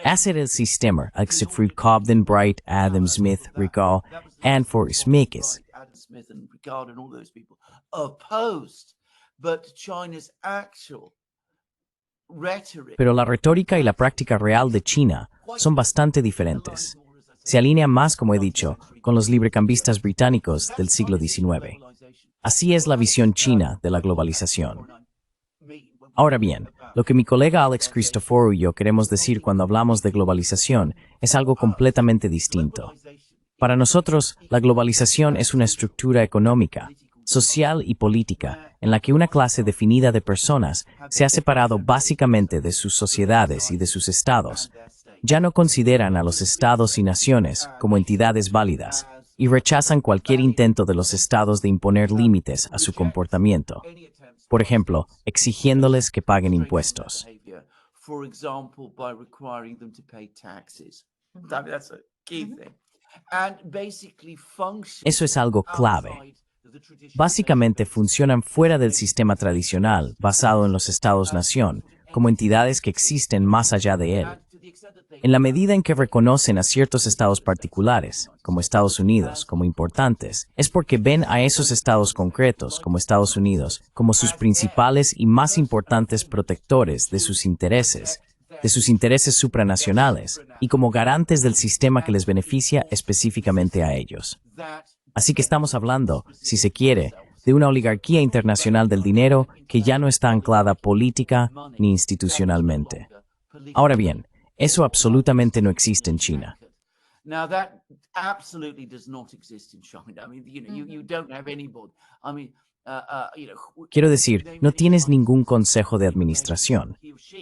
Ese era el sistema al que se fue Cobden, Bright, Adam Smith, Rigaud, and for Smiths. Adam Smith and Ricardo and all those people opposed, but China's actual rhetoric. Pero la retórica y la práctica real de China son bastante diferentes. Se alinea más, como he dicho, con los librecambistas británicos del siglo XIX. Así es la visión china de la globalización. Ahora bien, lo que mi colega Alex Christoforou y yo queremos decir cuando hablamos de globalización es algo completamente distinto. Para nosotros, la globalización es una estructura económica, social y política en la que una clase definida de personas se ha separado básicamente de sus sociedades y de sus estados. Ya no consideran a los estados y naciones como entidades válidas y rechazan cualquier intento de los estados de imponer límites a su comportamiento. Por ejemplo, exigiéndoles que paguen impuestos. For example, by requiring them to pay taxes. I mean, that's a key thing. And basically function. Eso es algo clave. Básicamente funcionan fuera del sistema tradicional basado en los estados-nación, como entidades que existen más allá de él. En la medida en que reconocen a ciertos estados particulares, como Estados Unidos, como importantes, es porque ven a esos estados concretos, como Estados Unidos, como sus principales y más importantes protectores de sus intereses supranacionales, y como garantes del sistema que les beneficia específicamente a ellos. Así que estamos hablando, si se quiere, de una oligarquía internacional del dinero que ya no está anclada política ni institucionalmente. Ahora bien, eso absolutamente no existe en China. Now that absolutely does not exist in China. I mean, you don't have anybody. I mean, Quiero decir, no tienes ningún consejo de administración.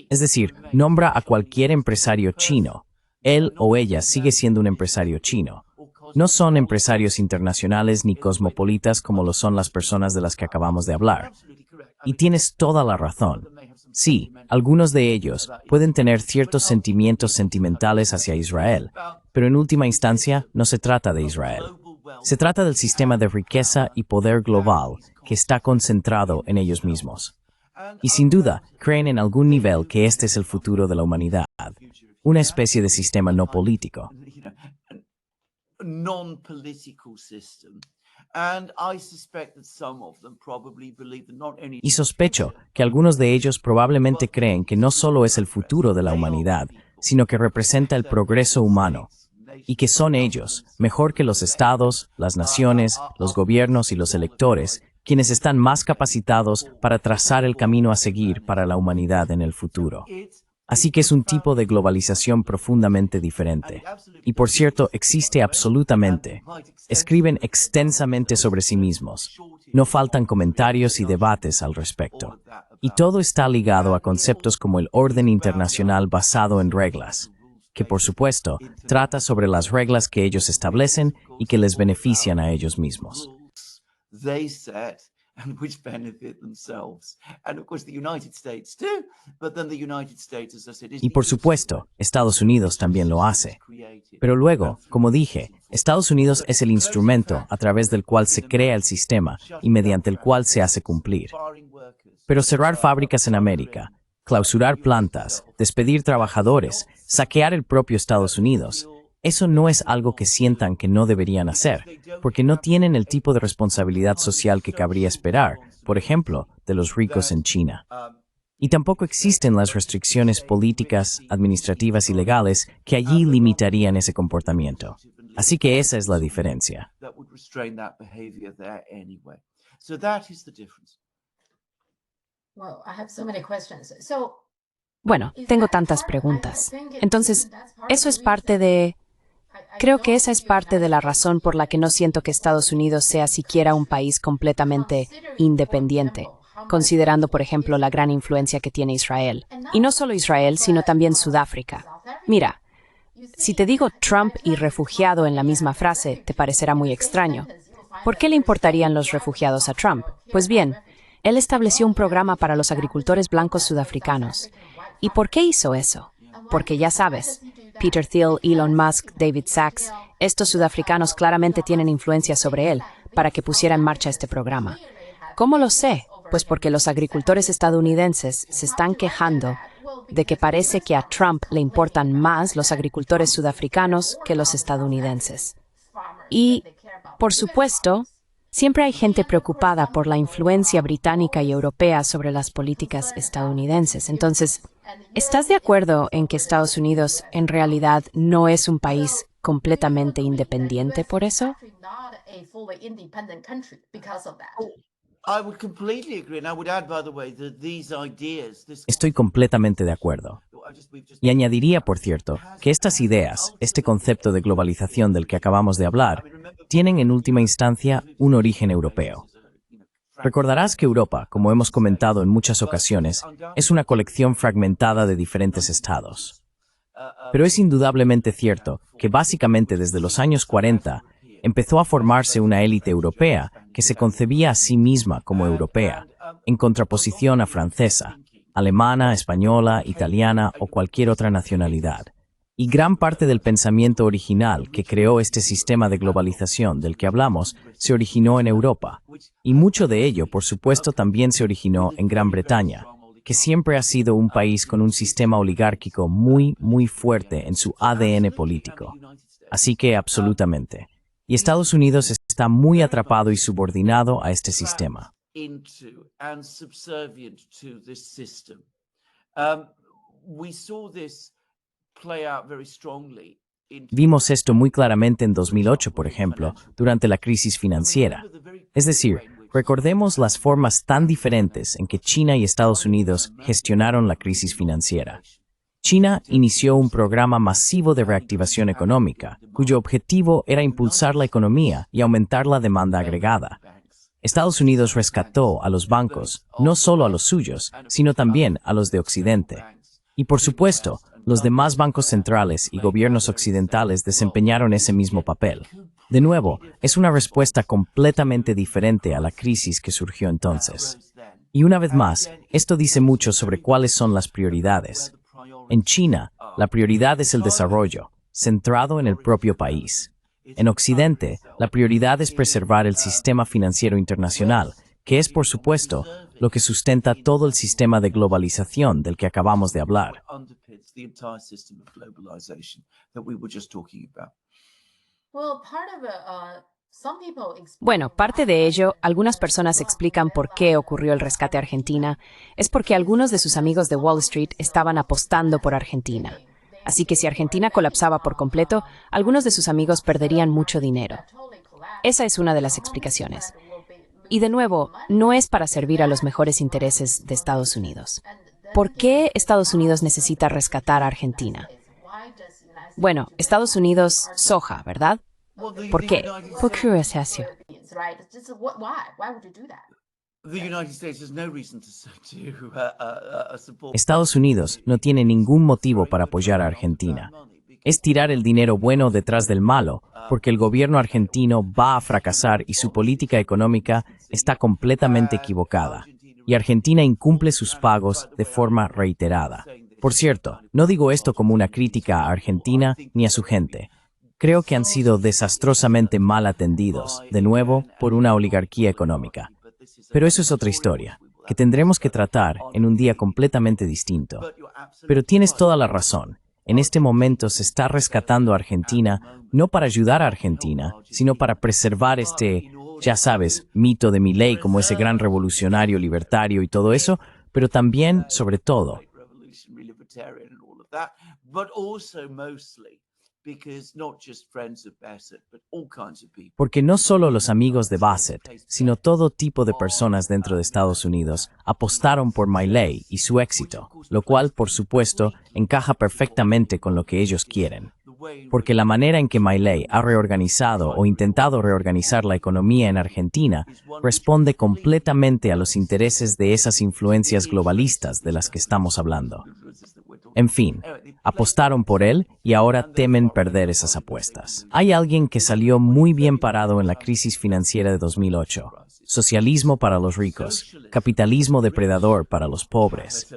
Es decir, nombra a cualquier empresario chino. Él o ella sigue siendo un empresario chino. No son empresarios internacionales ni cosmopolitas como lo son las personas de las que acabamos de hablar. Y tienes toda la razón. Sí, algunos de ellos pueden tener ciertos sentimientos sentimentales hacia Israel, pero en última instancia no se trata de Israel. Se trata del sistema de riqueza y poder global que está concentrado en ellos mismos. Y sin duda, creen en algún nivel que este es el futuro de la humanidad, una especie de sistema no político. Non-political system. And I suspect that some of them probably believe that not only Y sospecho que algunos de ellos probablemente creen que no solo es el futuro de la humanidad, sino que representa el progreso humano, y que son ellos, mejor que los estados, las naciones, los gobiernos y los electores, quienes están más capacitados para trazar el camino a seguir para la humanidad en el futuro. Así que es un tipo de globalización profundamente diferente. Y por cierto, existe absolutamente. Escriben extensamente sobre sí mismos. No faltan comentarios y debates al respecto. Y todo está ligado a conceptos como el orden internacional basado en reglas, que por supuesto trata sobre las reglas que ellos establecen y que les benefician a ellos mismos. They set and which benefit themselves. And of course the United States too, but then the United States, as I said, is Y por supuesto, Estados Unidos también lo hace. Pero luego, como dije, Estados Unidos es el instrumento a través del cual se crea el sistema y mediante el cual se hace cumplir. Pero cerrar fábricas en América, clausurar plantas, despedir trabajadores, saquear el propio Estados Unidos, eso no es algo que sientan que no deberían hacer, porque no tienen el tipo de responsabilidad social que cabría esperar, por ejemplo, de los ricos en China. Y tampoco existen las restricciones políticas, administrativas y legales que allí limitarían ese comportamiento. Así que esa es la diferencia. That would restrain that behavior there anyway. So that is the difference. Well, I have so many questions. So, Bueno, tengo tantas preguntas. Entonces, eso es parte de... Creo que esa es parte de la razón por la que no siento que Estados Unidos sea siquiera un país completamente independiente, considerando, por ejemplo, la gran influencia que tiene Israel. Y no solo Israel, sino también Sudáfrica. Mira, si te digo Trump y refugiado en la misma frase, te parecerá muy extraño. ¿Por qué le importarían los refugiados a Trump? Pues bien, él estableció un programa para los agricultores blancos sudafricanos. ¿Y por qué hizo eso? Porque ya sabes, Peter Thiel, Elon Musk, David Sachs, estos sudafricanos claramente tienen influencia sobre él para que pusiera en marcha este programa. ¿Cómo lo sé? Pues porque los agricultores estadounidenses se están quejando de que parece que a Trump le importan más los agricultores sudafricanos que los estadounidenses. Y, por supuesto, siempre hay gente preocupada por la influencia británica y europea sobre las políticas estadounidenses. Entonces, ¿estás de acuerdo en que Estados Unidos en realidad no es un país completamente independiente por eso? I would completely agree, and I would add, by the way, that these ideas, Estoy completamente de acuerdo. Y añadiría, por cierto, que estas ideas, este concepto de globalización del que acabamos de hablar, tienen en última instancia un origen europeo. Recordarás que Europa, como hemos comentado en muchas ocasiones, es una colección fragmentada de diferentes estados. Pero es indudablemente cierto que básicamente desde los años 40 empezó a formarse una élite europea que se concebía a sí misma como europea, en contraposición a francesa, alemana, española, italiana o cualquier otra nacionalidad. Y gran parte del pensamiento original que creó este sistema de globalización del que hablamos se originó en Europa. Y mucho de ello, por supuesto, también se originó en Gran Bretaña, que siempre ha sido un país con un sistema oligárquico muy, muy fuerte en su ADN político. Así que, absolutamente. Y Estados Unidos está muy atrapado y subordinado a este sistema. into and subservient to this system. We saw this play out very strongly. Vimos esto muy claramente en 2008, por ejemplo, durante la crisis financiera. Es decir, recordemos las formas tan diferentes en que China y Estados Unidos gestionaron la crisis financiera. China inició un programa masivo de reactivación económica, cuyo objetivo era impulsar la economía y aumentar la demanda agregada. Estados Unidos rescató a los bancos, no solo a los suyos, sino también a los de Occidente. Y por supuesto, los demás bancos centrales y gobiernos occidentales desempeñaron ese mismo papel. De nuevo, es una respuesta completamente diferente a la crisis que surgió entonces. Y una vez más, esto dice mucho sobre cuáles son las prioridades. En China, la prioridad es el desarrollo, centrado en el propio país. En Occidente, la prioridad es preservar el sistema financiero internacional, que es, por supuesto, lo que sustenta todo el sistema de globalización del que acabamos de hablar. Bueno, parte de ello, algunas personas explican por qué ocurrió el rescate a Argentina, es porque algunos de sus amigos de Wall Street estaban apostando por Argentina. Así que si Argentina colapsaba por completo, algunos de sus amigos perderían mucho dinero. Esa es una de las explicaciones. Y de nuevo, no es para servir a los mejores intereses de Estados Unidos. ¿Por qué Estados Unidos necesita rescatar a Argentina? Bueno, Estados Unidos, soja, ¿verdad? ¿Por qué? Por curiosidad. Estados Unidos no tiene ningún motivo para apoyar a Argentina. Es tirar el dinero bueno detrás del malo, porque el gobierno argentino va a fracasar y su política económica está completamente equivocada. Y Argentina incumple sus pagos de forma reiterada. Por cierto, no digo esto como una crítica a Argentina ni a su gente. Creo que han sido desastrosamente mal atendidos, de nuevo, por una oligarquía económica. Pero eso es otra historia, que tendremos que tratar en un día completamente distinto. Pero tienes toda la razón. En este momento se está rescatando a Argentina, no para ayudar a Argentina, sino para preservar este, ya sabes, mito de Milei como ese gran revolucionario libertario y todo eso, pero también, sobre todo, revolutionary libertarian and all of that, but also mostly because not just friends of Bassett, but all kinds of people. porque no solo los amigos de Bassett, sino todo tipo de personas dentro de Estados Unidos apostaron por Milei y su éxito, lo cual, por supuesto, encaja perfectamente con lo que ellos quieren. Porque la manera en que Milei ha reorganizado o intentado reorganizar la economía en Argentina responde completamente a los intereses de esas influencias globalistas de las que estamos hablando. En fin, apostaron por él y ahora temen perder esas apuestas. Hay alguien que salió muy bien parado en la crisis financiera de 2008. Socialismo para los ricos, capitalismo depredador para los pobres.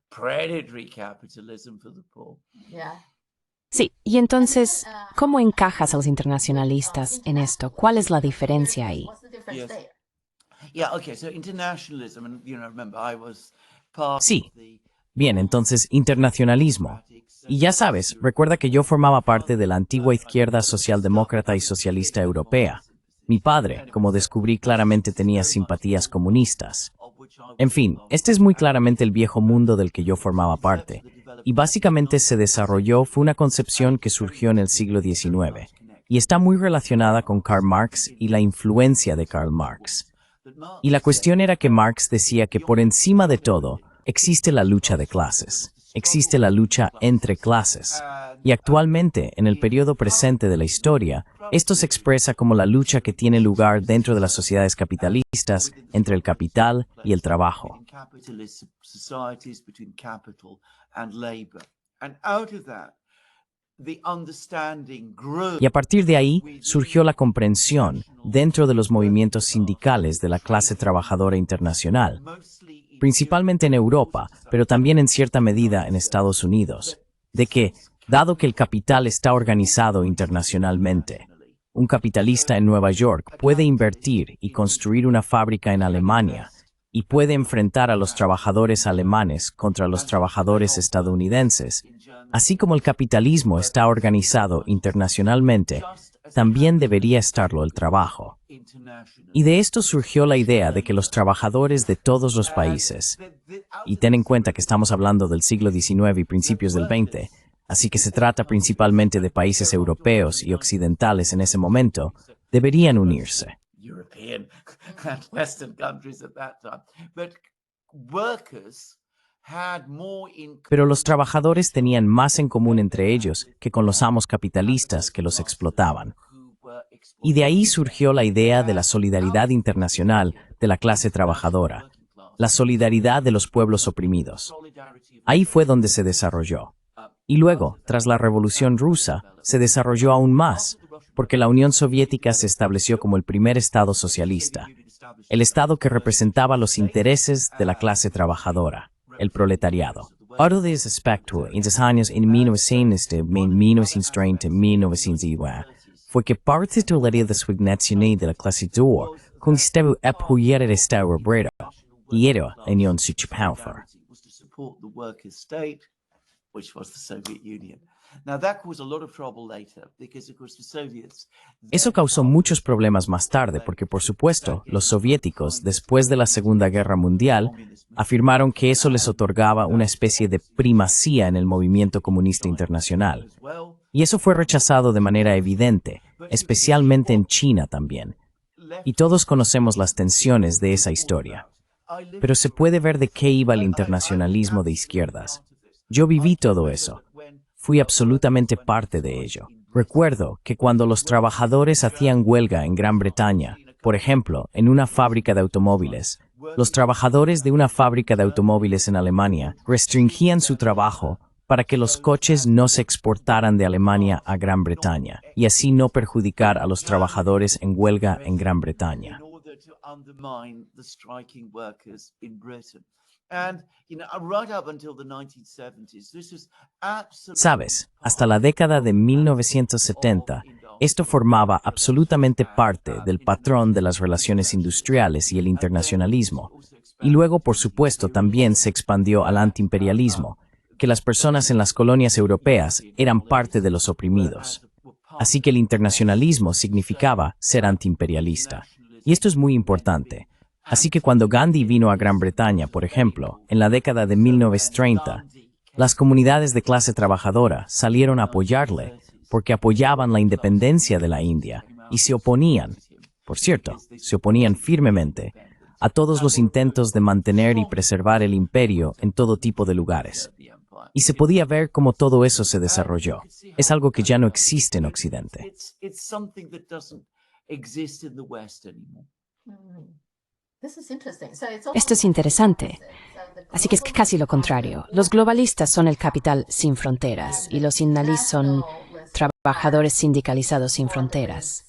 Predatory capitalism for the poor. Yeah. Sí, y entonces, ¿cómo encajas a los internacionalistas en esto? ¿Cuál es la diferencia ahí? What's the difference Yes. there? Yeah, okay, so internationalism, and remember, I was part Sí. of the Bien, entonces, internacionalismo. Y ya sabes, recuerda que yo formaba parte de la antigua izquierda socialdemócrata y socialista europea. Mi padre, como descubrí claramente, tenía simpatías comunistas. En fin, este es muy claramente el viejo mundo del que yo formaba parte. Y básicamente se desarrolló, fue una concepción que surgió en el siglo XIX. Y está muy relacionada con Karl Marx y la influencia de Karl Marx. Y la cuestión era que Marx decía que por encima de todo, existe la lucha de clases. Existe la lucha entre clases. Y actualmente, en el periodo presente de la historia, esto se expresa como la lucha que tiene lugar dentro de las sociedades capitalistas entre el capital y el trabajo. in capitalist societies between capital and labor. And out of that, the understanding grew. Y a partir de ahí surgió la comprensión dentro de los movimientos sindicales de la clase trabajadora internacional, Mostly in principalmente en Europa, pero también en cierta medida en Estados Unidos, de que, dado que el capital está organizado internacionalmente, un capitalista en Nueva York puede invertir y construir una fábrica en Alemania y puede enfrentar a los trabajadores alemanes contra los trabajadores estadounidenses. Así como el capitalismo está organizado internacionalmente, también debería estarlo el trabajo. international. Y de esto surgió la idea de que los trabajadores de todos los países, y ten en cuenta que estamos hablando del siglo XIX y principios del XX, así que se trata principalmente de países europeos y occidentales en ese momento, deberían unirse. European and Western countries at that time. But workers had more in Pero los trabajadores tenían más en común entre ellos que con los amos capitalistas que los explotaban. who were Y de ahí surgió la idea de la solidaridad internacional de la clase trabajadora, la solidaridad de los pueblos oprimidos. solidarity of Ahí fue donde se desarrolló. Y luego, tras la Revolución Rusa, se desarrolló aún más, porque la Unión Soviética se estableció como el primer Estado socialista, el Estado que representaba los intereses de la clase trabajadora, el proletariado. Otro de ese aspecto, en los años 1930 y 1940, fue que parte de la desigualdad de la clase dura consisteva en apoyar el Estado obrero, y era la Unión Soviética. was to support the worker state, which was the Soviet Union. Now that caused a lot of trouble later because, of course, the Soviets. Eso causó muchos problemas más tarde porque, por supuesto, los soviéticos, después de la Segunda Guerra Mundial, afirmaron que eso les otorgaba una especie de primacía en el movimiento comunista internacional. Well, Y eso fue rechazado de manera evidente, especialmente en China también. Y todos conocemos las tensiones de esa historia. Pero se puede ver de qué iba el internacionalismo de izquierdas. Yo viví todo eso. Fui absolutamente parte de ello. Recuerdo que cuando los trabajadores hacían huelga en Gran Bretaña, por ejemplo, en una fábrica de automóviles, los trabajadores de una fábrica de automóviles en Alemania restringían su trabajo para que los coches no se exportaran de Alemania a Gran Bretaña y así no perjudicar a los trabajadores en huelga en Gran Bretaña. in order to undermine the striking workers in Britain. And, right up until the 1970s, this was absolutely. Sabes, hasta la década de 1970, esto formaba absolutamente parte del patrón de las relaciones industriales y el internacionalismo. Y luego, por supuesto, también se expandió al antiimperialismo, que las personas en las colonias europeas eran parte de los oprimidos. Así que el internacionalismo significaba ser antiimperialista. Y esto es muy importante, Así que cuando Gandhi vino a Gran Bretaña, por ejemplo, en la década de 1930, las comunidades de clase trabajadora salieron a apoyarle porque apoyaban la independencia de la India y se oponían, por cierto, se oponían firmemente a todos los intentos de mantener y preservar el imperio en todo tipo de lugares. Y se podía ver cómo todo eso se desarrolló. Es algo que ya no existe en Occidente. Esto es interesante. Así que es casi lo contrario. Los globalistas son el capital sin fronteras y los innalís son trabajadores sindicalizados sin fronteras.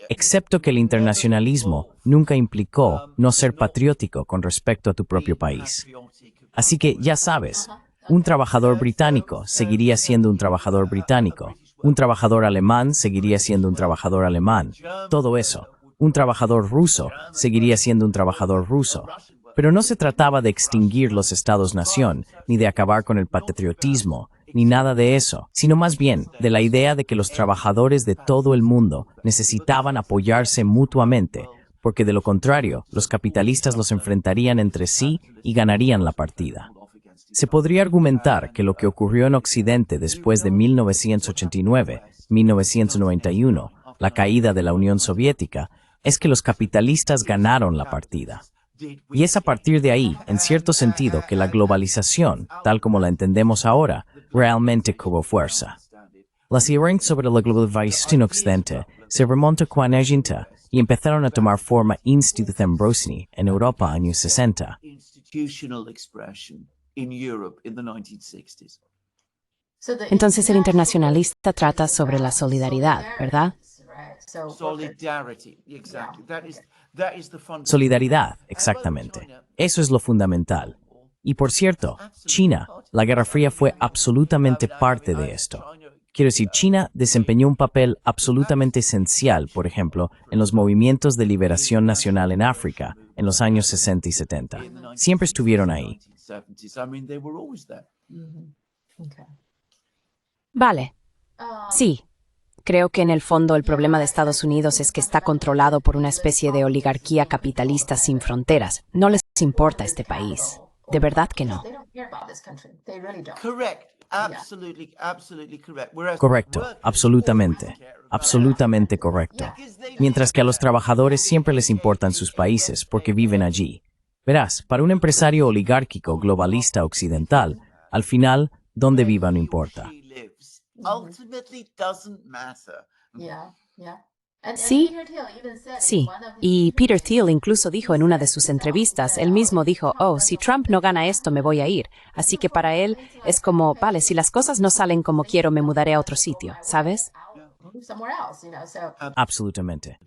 Excepto que el internacionalismo nunca implicó no ser patriótico con respecto a tu propio país. Así que, ya sabes, un trabajador británico seguiría siendo un trabajador británico. Un trabajador alemán seguiría siendo un trabajador alemán. Todo eso. Un trabajador ruso seguiría siendo un trabajador ruso. Pero no se trataba de extinguir los estados-nación, ni de acabar con el patriotismo, ni nada de eso, sino más bien de la idea de que los trabajadores de todo el mundo necesitaban apoyarse mutuamente, porque de lo contrario, los capitalistas los enfrentarían entre sí y ganarían la partida. Se podría argumentar que lo que ocurrió en Occidente después de 1989, 1991, la caída de la Unión Soviética, es que los capitalistas ganaron la partida. Y es a partir de ahí, en cierto sentido, que la globalización, tal como la entendemos ahora, realmente cobró fuerza. Las ideas sobre la globalización en Occidente se remontan a Quinagenta y empezaron a tomar forma institucionalmente en Europa años 60. Entonces el internacionalista trata sobre la solidaridad, ¿verdad? Solidaridad, exactamente. Eso es lo fundamental. Y por cierto, China, la Guerra Fría fue absolutamente parte de esto. Quiero decir, China desempeñó un papel absolutamente esencial, por ejemplo, en los movimientos de liberación nacional en África, en los años 60 y 70. Siempre estuvieron ahí. Vale. Sí. Creo que en el fondo el problema de Estados Unidos es que está controlado por una especie de oligarquía capitalista sin fronteras. No les importa este país. De verdad que no. Correcto, absolutamente. Absolutamente correcto. Mientras que a los trabajadores siempre les importan sus países porque viven allí. Verás, para un empresario oligárquico globalista occidental, al final, donde viva no importa. Sí, sí. Y Peter Thiel incluso dijo en una de sus entrevistas, él mismo dijo, oh, si Trump no gana esto, me voy a ir. Así que para él es como, vale, si las cosas no salen como quiero, me mudaré a otro sitio, ¿sabes? Absolutamente.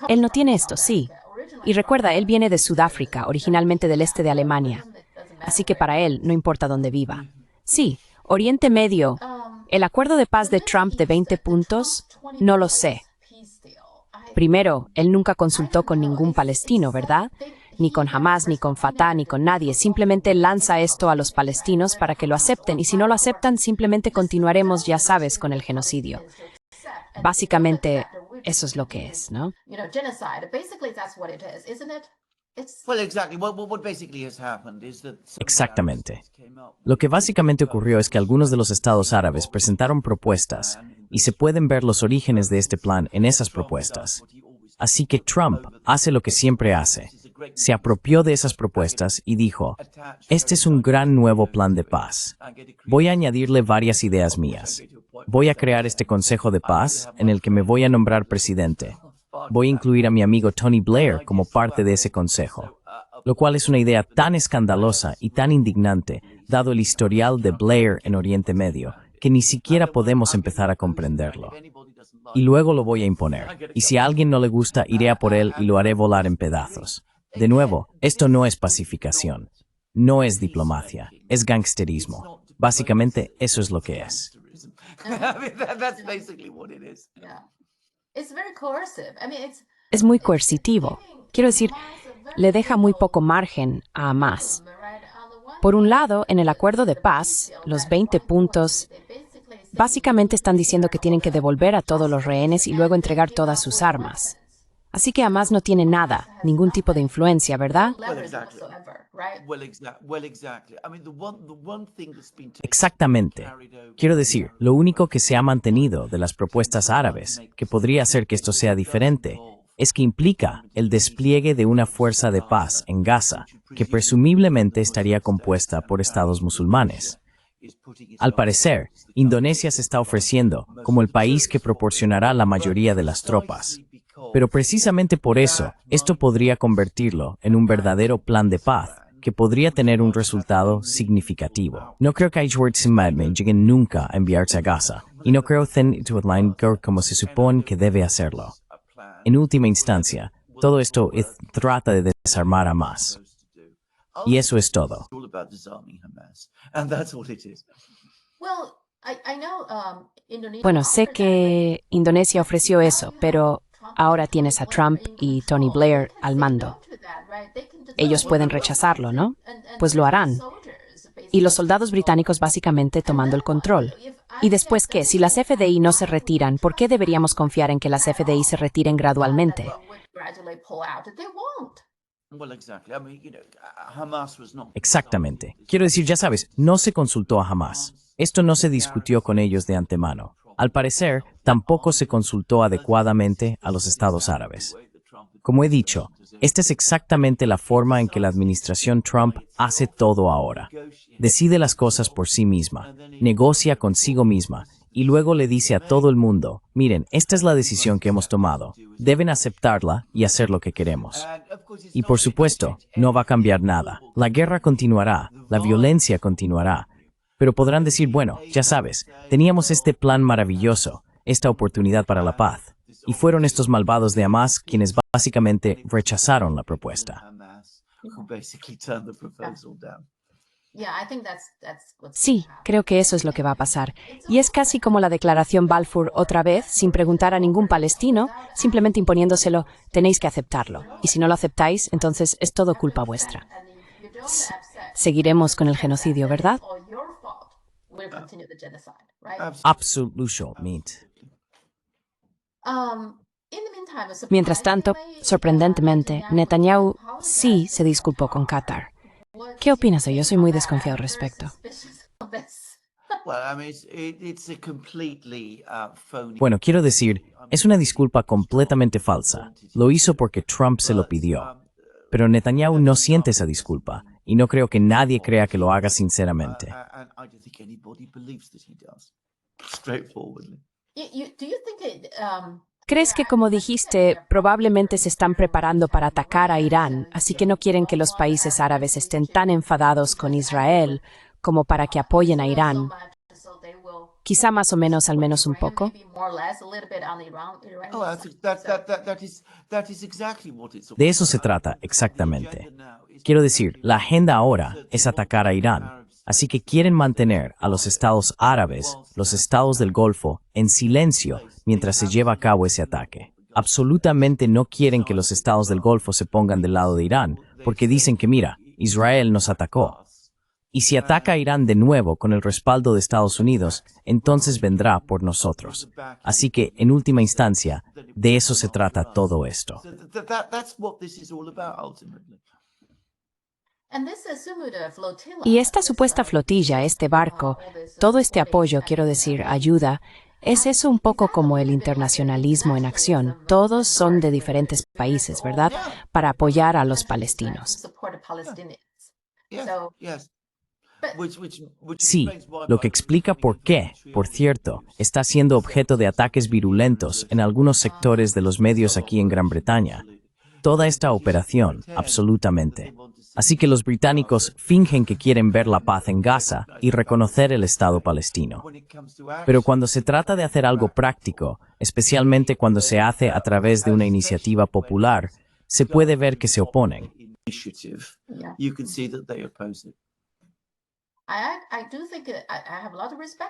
Él no tiene esto, sí. Y recuerda, él viene de Sudáfrica, originalmente del este de Alemania. Así que para él no importa dónde viva. Sí, Oriente Medio. ¿El acuerdo de paz de Trump de 20 puntos? No lo sé. Primero, él nunca consultó con ningún palestino, ¿verdad? Ni con Hamas, ni con Fatah, ni con nadie. Simplemente lanza esto a los palestinos para que lo acepten. Y si no lo aceptan, simplemente continuaremos, ya sabes, con el genocidio. Básicamente, eso es lo que es, ¿no? Exactamente. Lo que básicamente ocurrió es que algunos de los estados árabes presentaron propuestas y se pueden ver los orígenes de este plan en esas propuestas. Así que Trump hace lo que siempre hace. Se apropió de esas propuestas y dijo, este es un gran nuevo plan de paz. Voy a añadirle varias ideas mías. Voy a crear este Consejo de Paz en el que me voy a nombrar presidente. Voy a incluir a mi amigo Tony Blair como parte de ese consejo, lo cual es una idea tan escandalosa y tan indignante, dado el historial de Blair en Oriente Medio, que ni siquiera podemos empezar a comprenderlo. Y luego lo voy a imponer, y si a alguien no le gusta, iré a por él y lo haré volar en pedazos. De nuevo, esto no es pacificación, no es diplomacia, es gangsterismo. Básicamente, eso es lo que es. Es muy coercitivo. Quiero decir, le deja muy poco margen a más. Por un lado, en el acuerdo de paz, los 20 puntos Básicamente están diciendo que tienen que devolver a todos los rehenes y luego entregar todas sus armas. Así que Hamas no tiene nada, ningún tipo de influencia, ¿verdad? Exactamente. Quiero decir, lo único que se ha mantenido de las propuestas árabes, que podría hacer que esto sea diferente, es que implica el despliegue de una fuerza de paz en Gaza, que presumiblemente estaría compuesta por estados musulmanes. Al parecer, Indonesia se está ofreciendo como el país que proporcionará la mayoría de las tropas. Pero precisamente por eso, esto podría convertirlo en un verdadero plan de paz, que podría tener un resultado significativo. No creo que lleguen nunca a enviarse a Gaza, y no creo que como se supone que debe hacerlo. En última instancia, todo esto trata de desarmar a Hamas. Y eso es todo. Bueno, sé que Indonesia ofreció eso, pero ahora tienes a Trump y Tony Blair al mando. Ellos pueden rechazarlo, ¿no? Pues lo harán. Y los soldados británicos básicamente tomando el control. ¿Y después qué? Si las FDI no se retiran, ¿por qué deberíamos confiar en que las FDI se retiren gradualmente? Exactamente. Quiero decir, ya sabes, no se consultó a Hamas. Esto no se discutió con ellos de antemano. Al parecer, tampoco se consultó adecuadamente a los estados árabes. Como he dicho, esta es exactamente la forma en que la administración Trump hace todo ahora. Decide las cosas por sí misma, negocia consigo misma y luego le dice a todo el mundo, miren, esta es la decisión que hemos tomado, deben aceptarla y hacer lo que queremos. Y por supuesto, no va a cambiar nada. La guerra continuará, la violencia continuará, pero podrán decir, bueno, ya sabes, teníamos este plan maravilloso, esta oportunidad para la paz. Y fueron estos malvados de Hamas quienes básicamente rechazaron la propuesta. Sí, creo que eso es lo que va a pasar. Y es casi como la declaración Balfour otra vez, sin preguntar a ningún palestino, simplemente imponiéndoselo, tenéis que aceptarlo. Y si no lo aceptáis, entonces es todo culpa vuestra. Seguiremos con el genocidio, ¿verdad? Absolutamente. Mientras tanto, sorprendentemente, Netanyahu sí se disculpó con Qatar. ¿Qué opinas de ello? Yo soy muy desconfiado al respecto. Bueno, quiero decir, es una disculpa completamente falsa. Lo hizo porque Trump se lo pidió. Pero Netanyahu no siente esa disculpa, y no creo que nadie crea que lo haga sinceramente. ¿Crees que, como dijiste, probablemente se están preparando para atacar a Irán, así que no quieren que los países árabes estén tan enfadados con Israel como para que apoyen a Irán? Quizá más o menos, al menos un poco. De eso se trata, exactamente. Quiero decir, la agenda ahora es atacar a Irán. Así que quieren mantener a los estados árabes, los estados del Golfo, en silencio mientras se lleva a cabo ese ataque. Absolutamente no quieren que los estados del Golfo se pongan del lado de Irán, porque dicen que, mira, Israel nos atacó. Y si ataca a Irán de nuevo con el respaldo de Estados Unidos, entonces vendrá por nosotros. Así que, en última instancia, de eso se trata todo esto. Y esta supuesta flotilla, este barco, todo este apoyo, quiero decir, ayuda, es eso un poco como el internacionalismo en acción. Todos son de diferentes países, ¿verdad? Para apoyar a los palestinos. Sí, lo que explica por qué, por cierto, está siendo objeto de ataques virulentos en algunos sectores de los medios aquí en Gran Bretaña. Toda esta operación, absolutamente. Así que los británicos fingen que quieren ver la paz en Gaza y reconocer el Estado palestino. Pero cuando se trata de hacer algo práctico, especialmente cuando se hace a través de una iniciativa popular, se puede ver que se oponen.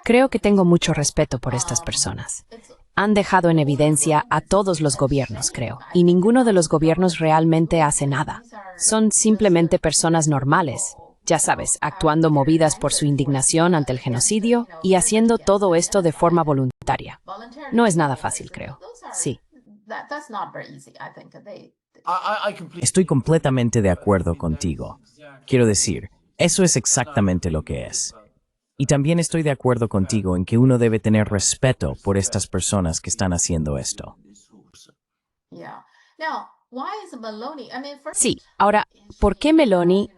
Creo que tengo mucho respeto por estas personas. Han dejado en evidencia a todos los gobiernos, creo, y ninguno de los gobiernos realmente hace nada. Son simplemente personas normales. ya sabes, actuando movidas por su indignación ante el genocidio y haciendo todo esto de forma voluntaria. No es nada fácil, creo. Sí. That's not very easy, I think. Estoy completamente de acuerdo contigo. Quiero decir, eso es exactamente lo que es. Y también estoy de acuerdo contigo en que uno debe tener respeto por estas personas que están haciendo esto. Yeah. Now, why is Meloni? I mean, first, Sí, ahora, ¿por qué Meloni?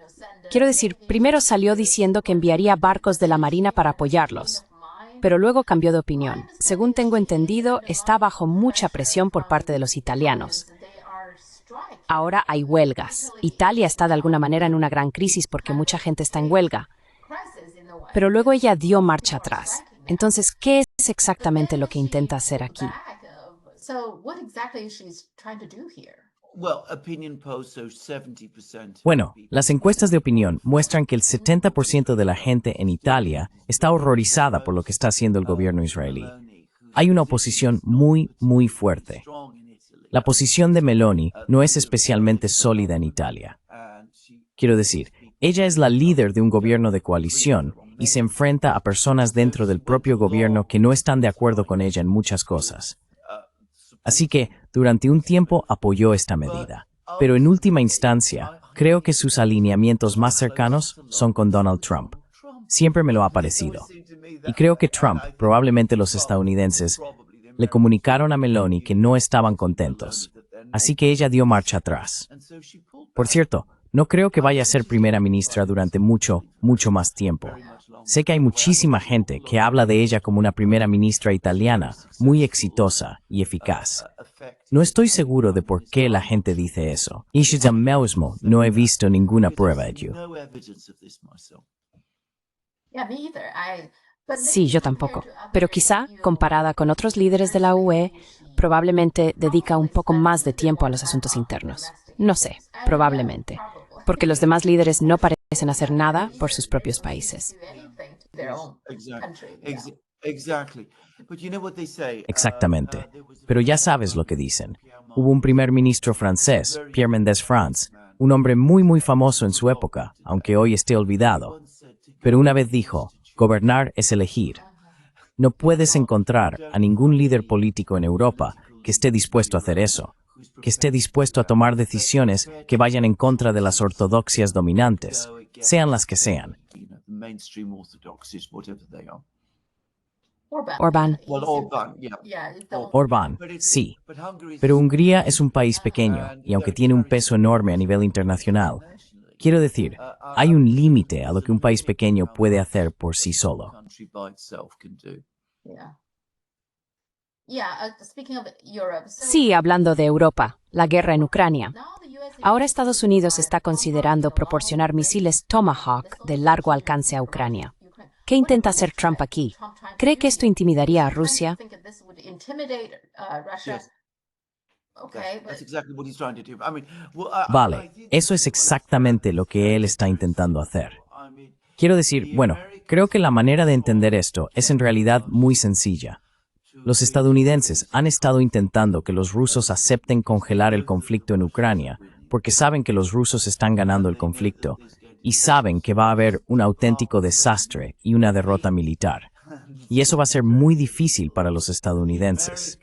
Quiero decir, primero salió diciendo que enviaría barcos de la Marina para apoyarlos, pero luego cambió de opinión. Según tengo entendido, está bajo mucha presión por parte de los italianos. they are striking. Ahora hay huelgas. Italia está de alguna manera en una gran crisis porque mucha gente está en huelga. Crisis in the way. Pero luego ella dio marcha atrás. Entonces, ¿qué es exactamente lo que intenta hacer aquí? So, what exactly is she trying to do here? Well, opinion polls show 70%. Bueno, las encuestas de opinión muestran que el 70% de la gente en Italia está horrorizada por lo que está haciendo el gobierno israelí. Hay una oposición muy, muy fuerte. La posición de Meloni no es especialmente sólida en Italia. Quiero decir, ella es la líder de un gobierno de coalición y se enfrenta a personas dentro del propio gobierno que no están de acuerdo con ella en muchas cosas. Así que, durante un tiempo apoyó esta medida. Pero en última instancia, creo que sus alineamientos más cercanos son con Donald Trump. Siempre me lo ha parecido. Y creo que Trump, probablemente los estadounidenses, le comunicaron a Meloni que no estaban contentos. Así que ella dio marcha atrás. Por cierto, no creo que vaya a ser primera ministra durante mucho, mucho más tiempo. Sé que hay muchísima gente que habla de ella como una primera ministra italiana muy exitosa y eficaz. No estoy seguro de por qué la gente dice eso. Y yo mismo no he visto ninguna prueba de ello. No evidence of this myself. Yeah, me either. But Sí, yo tampoco. Pero quizá, comparada con otros líderes de la UE, probablemente dedica un poco más de tiempo a los asuntos internos. No sé, probablemente. Porque los demás líderes no parecen hacer nada por sus propios países. anything to their own country. Yeah. Exactly. But you know what they say? Exactamente. Pero ya sabes lo que dicen. Hubo un primer ministro francés, Pierre Mendès France, un hombre muy muy famoso en su época, aunque hoy esté olvidado. Pero una vez dijo, gobernar es elegir. No puedes encontrar a ningún líder político en Europa que esté dispuesto a hacer eso, que esté dispuesto a tomar decisiones que vayan en contra de las ortodoxias dominantes, sean las que sean. You know, the mainstream orthodoxies, whatever they are. Orbán. Well, Orban, yeah. Yeah, it's the Orbán, sí. But Hungary is Pero Hungría es un país pequeño y aunque tiene un peso enorme a nivel internacional, quiero decir, hay un límite a lo que un país pequeño puede hacer por sí solo. country by itself can do. yeah. Yeah, speaking of Europe. So Sí, hablando de Europa, la guerra en Ucrania. now the US Ahora Estados Unidos está considerando proporcionar misiles Tomahawk de largo alcance a Ucrania. ¿Qué intenta hacer Trump aquí? ¿Cree que esto intimidaría a Rusia? think that this would intimidate Russia. Yes. Okay, That's but exactly what he's trying to do. I mean, well, Vale, eso es exactamente lo que él está intentando hacer. I mean, Quiero decir, bueno, creo que la manera de entender esto es en realidad muy sencilla. Los estadounidenses han estado intentando que los rusos acepten congelar el conflicto en Ucrania porque saben que los rusos están ganando el conflicto y saben que va a haber un auténtico desastre y una derrota militar. Y eso va a ser muy difícil para los estadounidenses.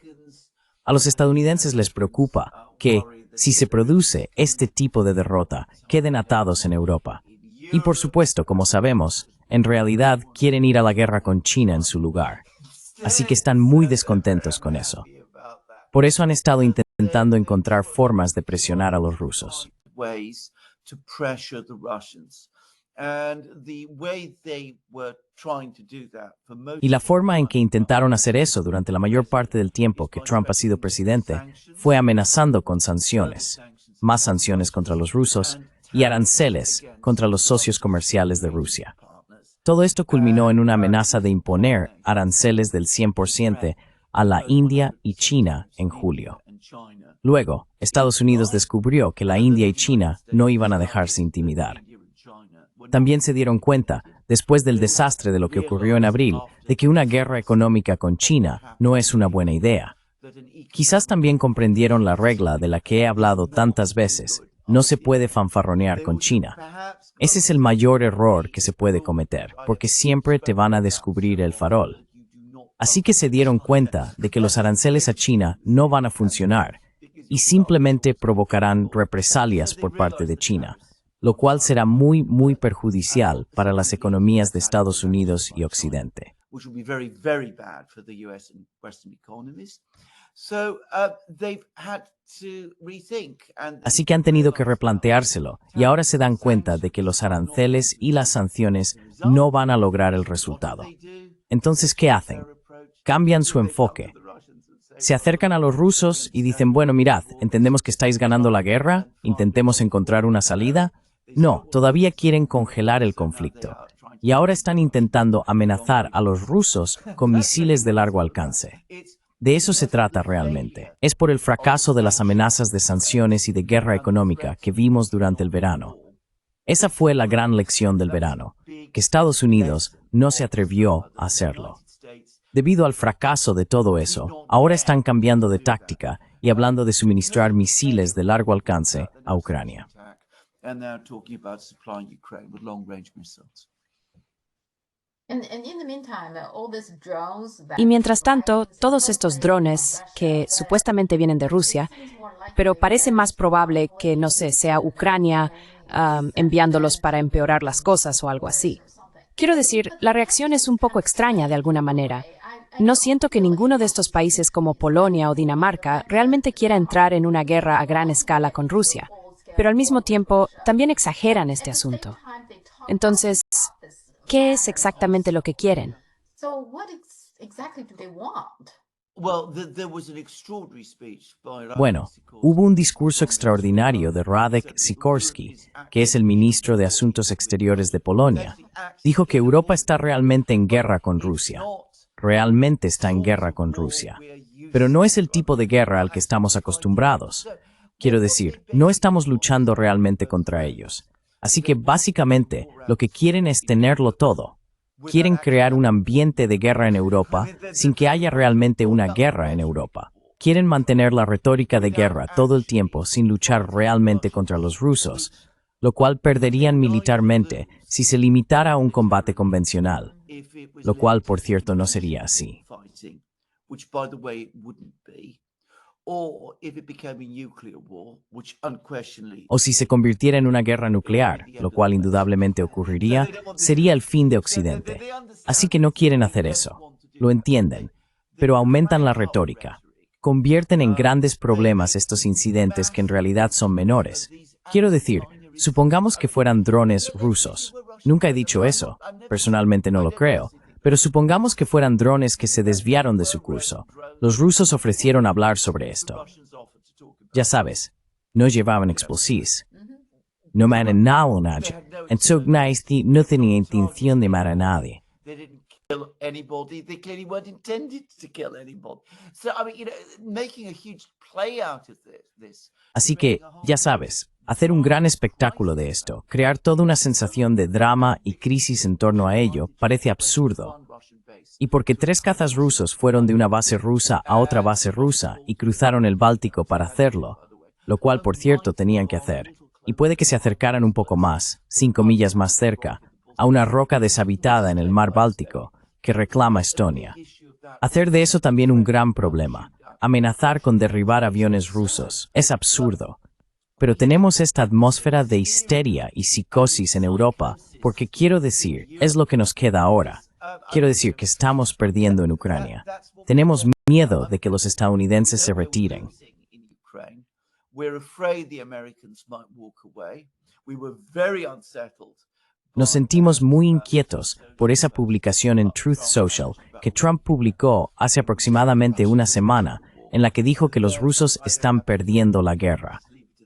A los estadounidenses les preocupa que, si se produce este tipo de derrota, queden atados en Europa. Y por supuesto, como sabemos, en realidad quieren ir a la guerra con China en su lugar. Así que están muy descontentos con eso. Por eso han estado intentando encontrar formas de presionar a los rusos. ways to pressure the Russians. And the way they were trying to do that for most Y la forma en que intentaron hacer eso durante la mayor parte del tiempo que Trump ha sido presidente fue amenazando con sanciones, más sanciones contra los rusos y aranceles contra los socios comerciales de Rusia. Todo esto culminó en una amenaza de imponer aranceles del 100% a la India y China en julio. and China. Luego, Estados Unidos descubrió que la India y China no iban a dejarse intimidar. India and China were También se dieron cuenta, después del desastre de lo que ocurrió en abril, de que una guerra económica con China no es una buena idea. that an economic Quizás también comprendieron la regla de la que he hablado tantas veces, no se puede fanfarronear con China. Ese es el mayor error que se puede cometer, porque siempre te van a descubrir el farol. Así que se dieron cuenta de que los aranceles a China no van a funcionar y simplemente provocarán represalias por parte de China, lo cual será muy, muy perjudicial para las economías de Estados Unidos y Occidente. Así que han tenido que replanteárselo y ahora se dan cuenta de que los aranceles y las sanciones no van a lograr el resultado. Entonces, ¿qué hacen? Cambian su enfoque. Se acercan a los rusos y dicen, bueno, mirad, entendemos que estáis ganando la guerra, intentemos encontrar una salida. No, todavía quieren congelar el conflicto. Y ahora están intentando amenazar a los rusos con misiles de largo alcance. De eso se trata realmente. Es por el fracaso de las amenazas de sanciones y de guerra económica que vimos durante el verano. Esa fue la gran lección del verano, que Estados Unidos no se atrevió a hacerlo. Debido al fracaso de todo eso, ahora están cambiando de táctica y hablando de suministrar misiles de largo alcance a Ucrania. Y mientras tanto, todos estos drones que supuestamente vienen de Rusia, pero parece más probable que, no sé, sea Ucrania enviándolos para empeorar las cosas o algo así. Quiero decir, la reacción es un poco extraña de alguna manera. No siento que ninguno de estos países como Polonia o Dinamarca realmente quiera entrar en una guerra a gran escala con Rusia, pero al mismo tiempo también exageran este asunto. Entonces, ¿qué es exactamente lo que quieren? Bueno, hubo un discurso extraordinario de Radek Sikorski, que es el ministro de Asuntos Exteriores de Polonia. Dijo que Europa está realmente en guerra con Rusia. Realmente está en guerra con Rusia. Pero no es el tipo de guerra al que estamos acostumbrados. Quiero decir, no estamos luchando realmente contra ellos. Así que básicamente lo que quieren es tenerlo todo. Quieren crear un ambiente de guerra en Europa sin que haya realmente una guerra en Europa. Quieren mantener la retórica de guerra todo el tiempo sin luchar realmente contra los rusos, lo cual perderían militarmente si se limitara a un combate convencional, lo cual, por cierto, no sería así. O si se convirtiera en una guerra nuclear, lo cual indudablemente ocurriría, sería el fin de Occidente. Así que no quieren hacer eso. Lo entienden, pero aumentan la retórica. Convierten en grandes problemas estos incidentes que en realidad son menores. Quiero decir, supongamos que fueran drones rusos. Nunca he dicho eso. Personalmente no lo creo. Pero supongamos que fueran drones que se desviaron de su curso. Los rusos ofrecieron hablar sobre esto. Ya sabes, no llevaban explosivos. No mataron a nadie. Entonces no tenía intención de matar a nadie. Así que, ya sabes, hacer un gran espectáculo de esto, crear toda una sensación de drama y crisis en torno a ello, parece absurdo. Y porque 3 cazas rusos fueron de una base rusa a otra base rusa y cruzaron el Báltico para hacerlo, lo cual, por cierto, tenían que hacer, y puede que se acercaran un poco más, 5 millas más cerca, a una roca deshabitada en el mar Báltico que reclama Estonia. Hacer de eso también un gran problema. Amenazar con derribar aviones rusos es absurdo. Pero tenemos esta atmósfera de histeria y psicosis en Europa porque quiero decir, es lo que nos queda ahora. Quiero decir que estamos perdiendo en Ucrania. Tenemos miedo de que los estadounidenses se retiren. Nos sentimos muy inquietos por esa publicación en Truth Social que Trump publicó hace aproximadamente una semana, en la que dijo que los rusos están perdiendo la guerra.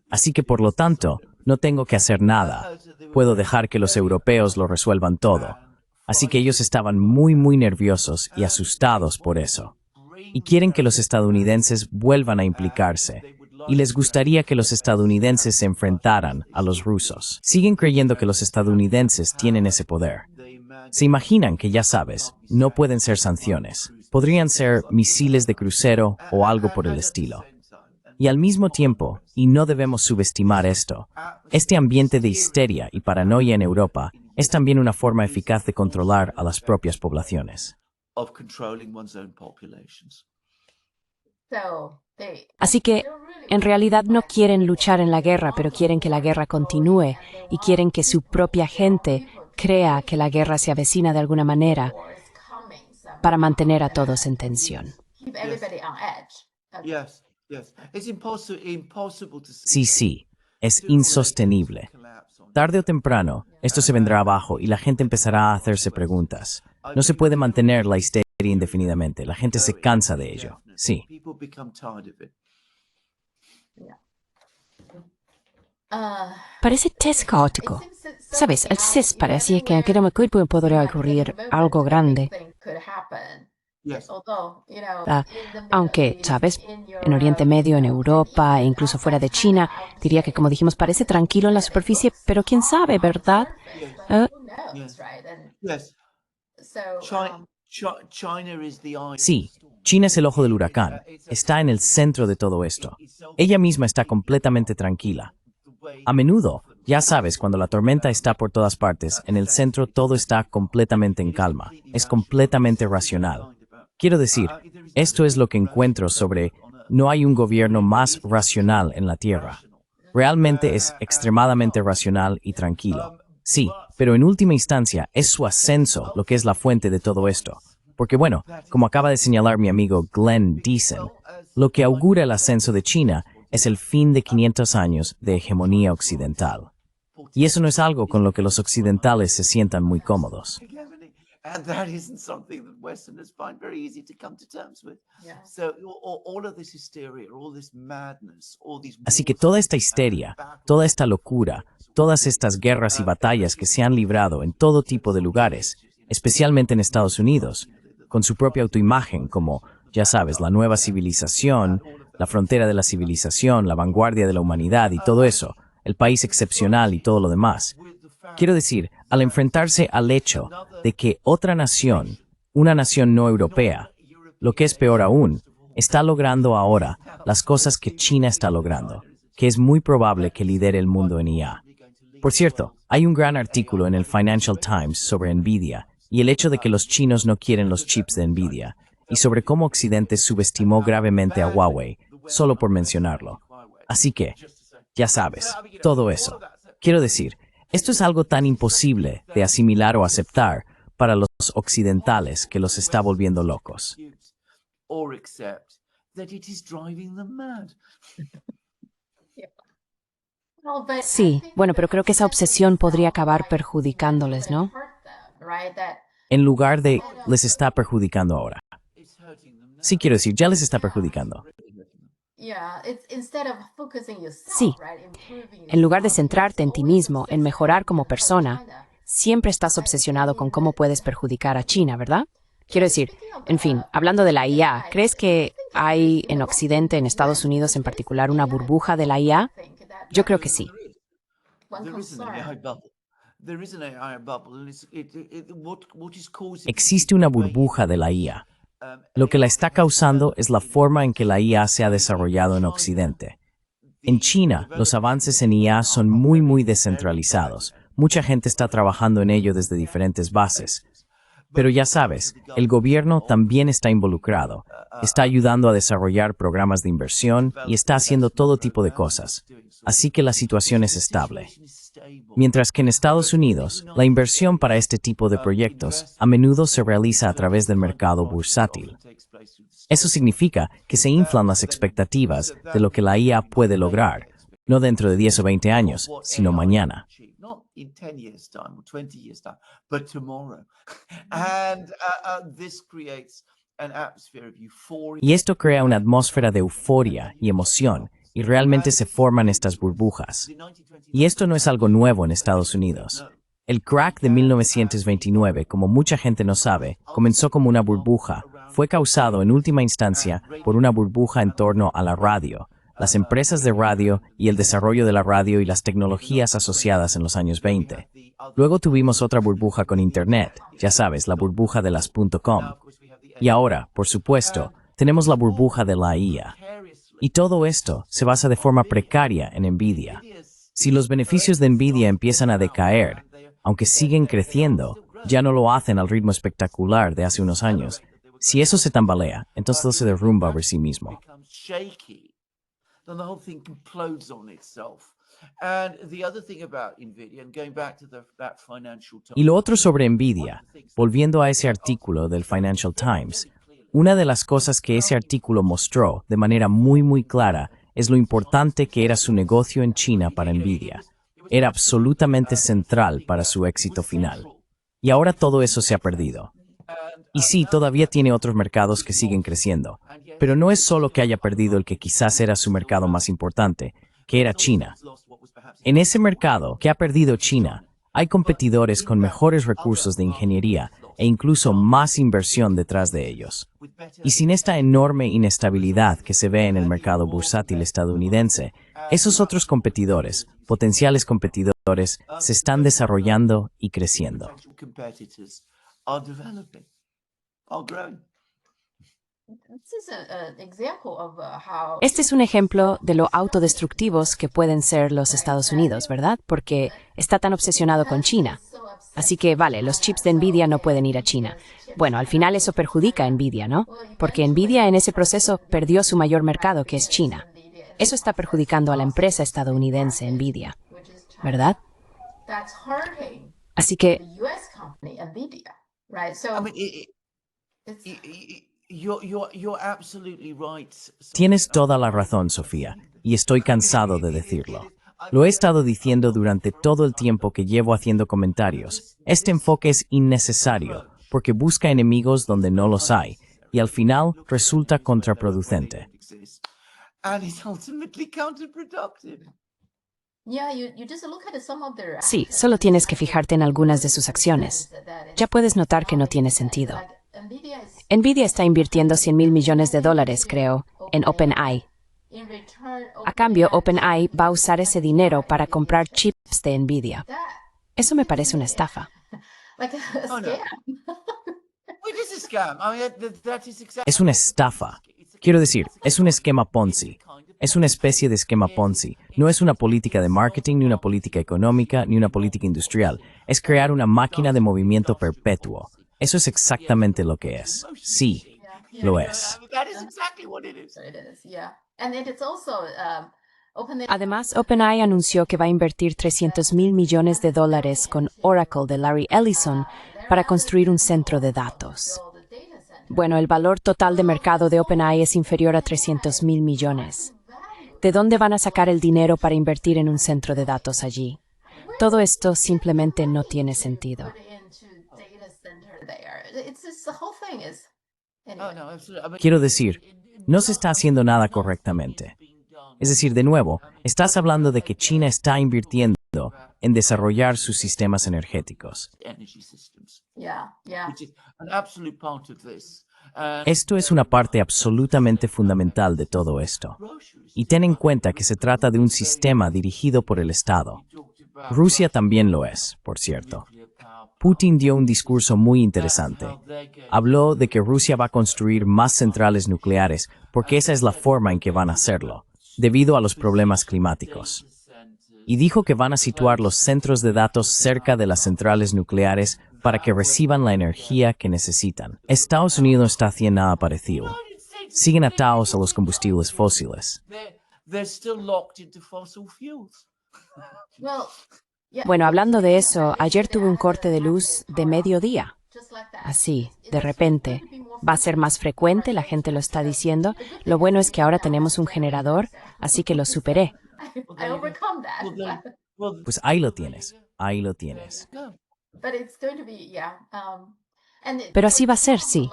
Así que, por lo tanto, no tengo que hacer nada. Puedo dejar que los europeos lo resuelvan todo. Así que ellos estaban muy nerviosos y asustados por eso. Y quieren que los estadounidenses vuelvan a implicarse. Y les gustaría que los estadounidenses se enfrentaran a los rusos. Siguen creyendo que los estadounidenses tienen ese poder. Se imaginan que, ya sabes, no pueden ser sanciones. Podrían ser misiles de crucero o algo por el estilo. Y al mismo tiempo, y no debemos subestimar esto, este ambiente de histeria y paranoia en Europa es también una forma eficaz de controlar a las propias poblaciones. of controlling one's own populations. Así que, en realidad no quieren luchar en la guerra, pero quieren que la guerra continúe y quieren que su propia gente crea que la guerra se avecina de alguna manera para mantener a todos en tensión. Keep everybody on edge. Okay. Yes, yes. It's impossible to Sí, sí, es insostenible. Tarde o temprano, esto se vendrá abajo y la gente empezará a hacerse preguntas. No se puede mantener la histeria indefinidamente. La gente se cansa de ello. Sí. People become tired of it. Parece test caótico. Sabes, al CIS parecía que en aquel momento podría ocurrir algo grande. Yes. Aunque, sabes, en Oriente Medio, en Europa e incluso fuera de China, diría que, como dijimos, parece tranquilo en la superficie, pero quién sabe, ¿verdad? Yes. China is the eye. Sí, China es el ojo del huracán. Está en el centro de todo esto. Ella misma está completamente tranquila. A menudo, ya sabes, cuando la tormenta está por todas partes, en el centro todo está completamente en calma. Es completamente racional. Quiero decir, esto es lo que encuentro sobre no hay un gobierno más racional en la Tierra. Realmente es extremadamente racional y tranquilo. Sí, pero en última instancia es su ascenso lo que es la fuente de todo esto. Porque bueno, como acaba de señalar mi amigo Glenn Deason, lo que augura el ascenso de China es el fin de 500 años de hegemonía occidental. Y eso no es algo con lo que los occidentales se sientan muy cómodos. And that isn't something that Westerners find very easy to come to terms with. Yeah. So all of this hysteria, all this madness, all these Así que toda esta histeria, toda esta locura, todas estas guerras y batallas que se han librado en todo tipo de lugares, especialmente en Estados Unidos, con su propia autoimagen como, ya sabes, la nueva civilización, la frontera de la civilización, la vanguardia de la humanidad y todo eso, el país excepcional y todo lo demás. Quiero decir, al enfrentarse al hecho de que otra nación, una nación no europea, lo que es peor aún, está logrando ahora las cosas que China está logrando, que es muy probable que lidere el mundo en IA. Por cierto, hay un gran artículo en el Financial Times sobre Nvidia y el hecho de que los chinos no quieren los chips de Nvidia, y sobre cómo Occidente subestimó gravemente a Huawei, solo por mencionarlo. Así que, ya sabes, todo eso. Quiero decir, esto es algo tan imposible de asimilar o aceptar para los occidentales que los está volviendo locos. or accept that it is driving them mad. Sí, bueno, pero creo que esa obsesión podría acabar perjudicándoles, ¿no? En lugar de les está perjudicando ahora. Sí, quiero decir, ya les está perjudicando. Sí, en lugar de centrarte en ti mismo, en mejorar como persona, siempre estás obsesionado con cómo puedes perjudicar a China, ¿verdad? Quiero decir, en fin, hablando de la IA, ¿crees que hay en Occidente, en Estados Unidos en particular, una burbuja de la IA? Yo creo que sí. There is an AI bubble. There is an AI bubble, and what is causing Existe una burbuja de la IA. Lo que la está causando es la forma en que la IA se ha desarrollado en Occidente. En China, los avances en IA son muy descentralizados. Mucha gente está trabajando en ello desde diferentes bases. Pero ya sabes, el gobierno también está involucrado. Está ayudando a desarrollar programas de inversión y está haciendo todo tipo de cosas. Así que la situación es estable. Mientras que en Estados Unidos, la inversión para este tipo de proyectos a menudo se realiza a través del mercado bursátil. Eso significa que se inflan las expectativas de lo que la IA puede lograr, no dentro de 10 o 20 años, sino mañana. not in 10 years' time or 20 years' time, but tomorrow. And this creates an atmosphere of euphoria. Y esto crea una atmósfera de euforia y emoción, y realmente se forman estas burbujas. Y esto no es algo nuevo en Estados Unidos. El crack de 1929, como mucha gente no sabe, comenzó como una burbuja. Fue causado en última instancia por una burbuja en torno a la radio, las empresas de radio y el desarrollo de la radio y las tecnologías asociadas en los años 20. Luego tuvimos otra burbuja con Internet, ya sabes, la burbuja de las .com. Y ahora, por supuesto, tenemos la burbuja de la IA. Y todo esto se basa de forma precaria en Nvidia. Si los beneficios de Nvidia empiezan a decaer, aunque siguen creciendo, ya no lo hacen al ritmo espectacular de hace unos años. Si eso se tambalea, entonces todo se derrumba por sí mismo. Then the whole thing implodes on itself. And the other thing about Nvidia, and going back to that Financial Times. Y lo otro sobre Nvidia, volviendo a ese artículo del Financial Times, una de las cosas que ese artículo mostró de manera muy clara es lo importante que era su negocio en China para Nvidia. Era absolutamente central para su éxito final. Y ahora todo eso se ha perdido. Y sí, todavía tiene otros mercados que siguen creciendo, pero no es solo que haya perdido el que quizás era su mercado más importante, que era China. En ese mercado que ha perdido China, hay competidores con mejores recursos de ingeniería e incluso más inversión detrás de ellos. Y sin esta enorme inestabilidad que se ve en el mercado bursátil estadounidense, esos otros competidores, potenciales competidores, se están desarrollando y creciendo. Este es un ejemplo de lo autodestructivos que pueden ser los Estados Unidos, ¿verdad? Porque está tan obsesionado con China. Así que, vale, los chips de Nvidia no pueden ir a China. Bueno, al final eso perjudica a Nvidia, ¿no? Porque Nvidia en ese proceso perdió su mayor mercado, que es China. Eso está perjudicando a la empresa estadounidense Nvidia, ¿verdad? Así que... Tienes toda la razón, Sofía, y estoy cansado de decirlo. Lo he estado diciendo durante todo el tiempo que llevo haciendo comentarios. Este enfoque es innecesario, porque busca enemigos donde no los hay, y al final resulta contraproducente. Sí, solo tienes que fijarte en algunas de sus acciones. Ya puedes notar que no tiene sentido. Nvidia está invirtiendo $100,000 millones, creo, en OpenAI. A cambio, OpenAI va a usar ese dinero para comprar chips de Nvidia. Eso me parece una estafa. Es una estafa. Quiero decir, es un esquema Ponzi. Es una especie de esquema Ponzi. No es una política de marketing, ni una política económica, ni una política industrial. Es crear una máquina de movimiento perpetuo. Eso es exactamente lo que es. Sí, lo es. Además, OpenAI anunció que va a invertir $300,000 millones con Oracle de Larry Ellison para construir un centro de datos. Bueno, el valor total de mercado de OpenAI es inferior a $300,000 millones. ¿De dónde van a sacar el dinero para invertir en un centro de datos allí? Todo esto simplemente no tiene sentido. Quiero decir, no se está haciendo nada correctamente. Es decir, de nuevo, estás hablando de que China está invirtiendo en desarrollar sus sistemas energéticos. Esto es una parte absolutamente fundamental de todo esto. Y ten en cuenta que se trata de un sistema dirigido por el Estado. Rusia también lo es, por cierto. Putin dio un discurso muy interesante. Habló de que Rusia va a construir más centrales nucleares porque esa es la forma en que van a hacerlo, debido a los problemas climáticos. Y dijo que van a situar los centros de datos cerca de las centrales nucleares para que reciban la energía que necesitan. Estados Unidos no está haciendo nada parecido. Siguen atados a los combustibles fósiles. Bueno, hablando de eso, ayer tuve un corte de luz de mediodía. Así, de repente. Va a ser más frecuente, la gente lo está diciendo. Lo bueno es que ahora tenemos un generador, así que lo superé. Pues ahí lo tienes, ahí lo tienes. Pero así va a ser, sí.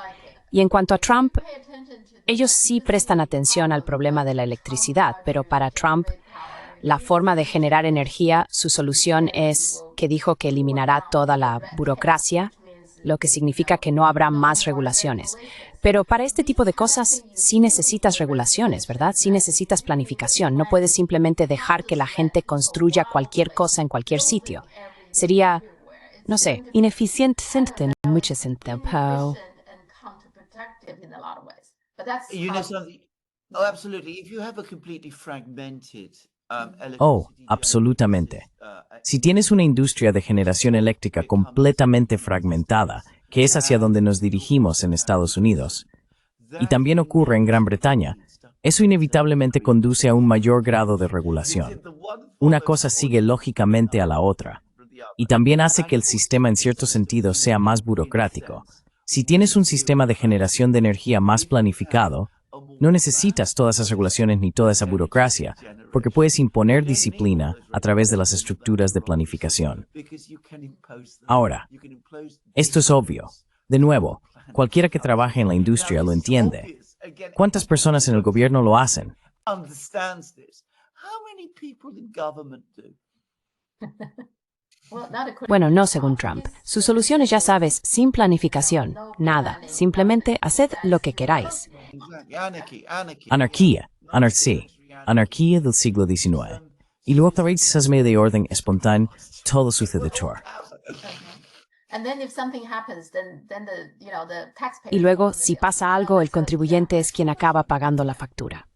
Y en cuanto a Trump, ellos sí prestan atención al problema de la electricidad, pero para Trump, la forma de generar energía, su solución es que dijo que eliminará toda la burocracia, lo que significa que no habrá más regulaciones. Pero para este tipo de cosas sí necesitas regulaciones, ¿verdad? Sí necesitas planificación. No puedes simplemente dejar que la gente construya cualquier cosa en cualquier sitio. Sería, no sé, ineficiente en muchos sentidos. Oh, absolutely. If you have a completely fragmented Oh, electricity absolutamente. generation Si tienes una industria de generación eléctrica completamente fragmentada, que es hacia donde nos dirigimos en Estados Unidos, y también ocurre en Gran Bretaña, eso inevitablemente conduce a un mayor grado de regulación. Una cosa sigue lógicamente a la otra, y también hace que el sistema en cierto sentido sea más burocrático. Si tienes un sistema de generación de energía más planificado, no necesitas todas esas regulaciones ni toda esa burocracia, porque puedes imponer disciplina a través de las estructuras de planificación. Ahora, esto es obvio. De nuevo, cualquiera que trabaje en la industria lo entiende. ¿Cuántas personas en el gobierno lo hacen? Bueno, no según Trump. Su solución es, ya sabes, sin planificación. Nada. Simplemente haced lo que queráis. Anarquía, anarquía del siglo XIX. Y luego autoritarismo de orden espontáneo, todo sucede. Y luego, si pasa algo, el contribuyente es quien acaba pagando la factura.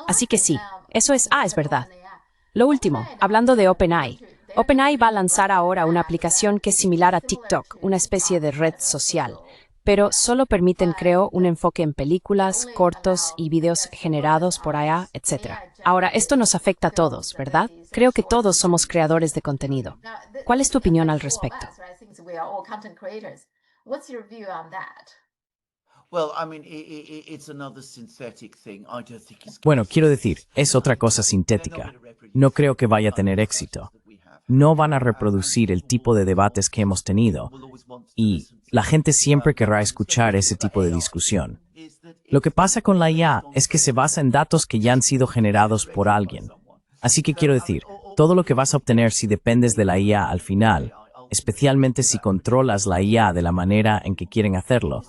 Así que sí, eso es verdad. Lo último, hablando de OpenAI. OpenAI va a lanzar ahora una aplicación que es similar a TikTok, una especie de red social, pero solo permiten, creo, un enfoque en películas, cortos y videos generados por IA, etc. Ahora, esto nos afecta a todos, ¿verdad? Creo que todos somos creadores de contenido. ¿Cuál es tu opinión al respecto? Bueno, quiero decir, es otra cosa sintética. No creo que vaya a tener éxito. No van a reproducir el tipo de debates que hemos tenido, y la gente siempre querrá escuchar ese tipo de discusión. Lo que pasa con la IA es que se basa en datos que ya han sido generados por alguien. Así que quiero decir, todo lo que vas a obtener si dependes de la IA al final, especialmente si controlas la IA de la manera en que quieren hacerlo,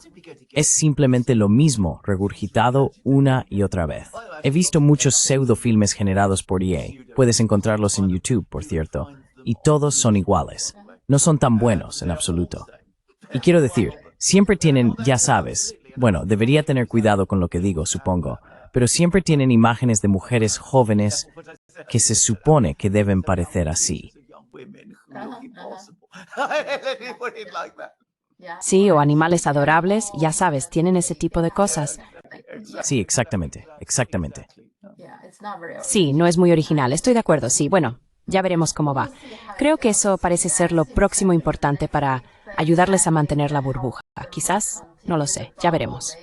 es simplemente lo mismo regurgitado una y otra vez. He visto muchos pseudofilmes generados por EA. Puedes encontrarlos en YouTube, por cierto. Y todos son iguales. No son tan buenos en absoluto. Y quiero decir, siempre tienen, ya sabes, bueno, debería tener cuidado con lo que digo, supongo, pero siempre tienen imágenes de mujeres jóvenes que se supone que deben parecer así. Sí, o animales adorables, ya sabes, tienen ese tipo de cosas. Sí, exactamente. Sí, no es muy original, estoy de acuerdo, sí, bueno, ya veremos cómo va. Creo que eso parece ser lo próximo importante para ayudarles a mantener la burbuja. Quizás, no lo sé, ya veremos.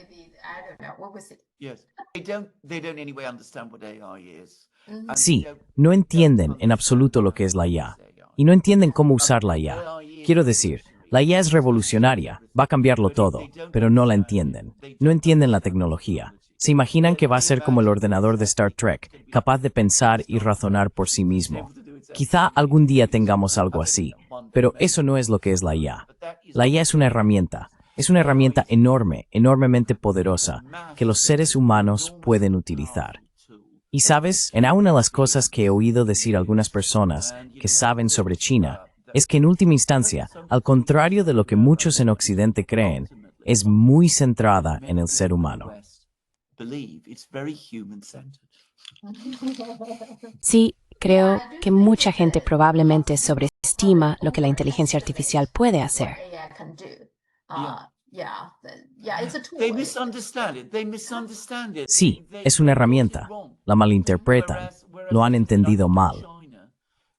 Sí, no entienden en absoluto lo que es la IA. Y no entienden cómo usar la IA. Quiero decir, la IA es revolucionaria, va a cambiarlo todo, pero no la entienden. No entienden la tecnología. Se imaginan que va a ser como el ordenador de Star Trek, capaz de pensar y razonar por sí mismo. Quizá algún día tengamos algo así, pero eso no es lo que es la IA. La IA es una herramienta enorme, enormemente poderosa, que los seres humanos pueden utilizar. Y sabes, en una de las cosas que he oído decir algunas personas que saben sobre China, es que en última instancia, al contrario de lo que muchos en Occidente creen, es muy centrada en el ser humano. Sí, creo que mucha gente probablemente sobreestima lo que la inteligencia artificial puede hacer. Sí, es una herramienta. La malinterpretan. Lo han entendido mal.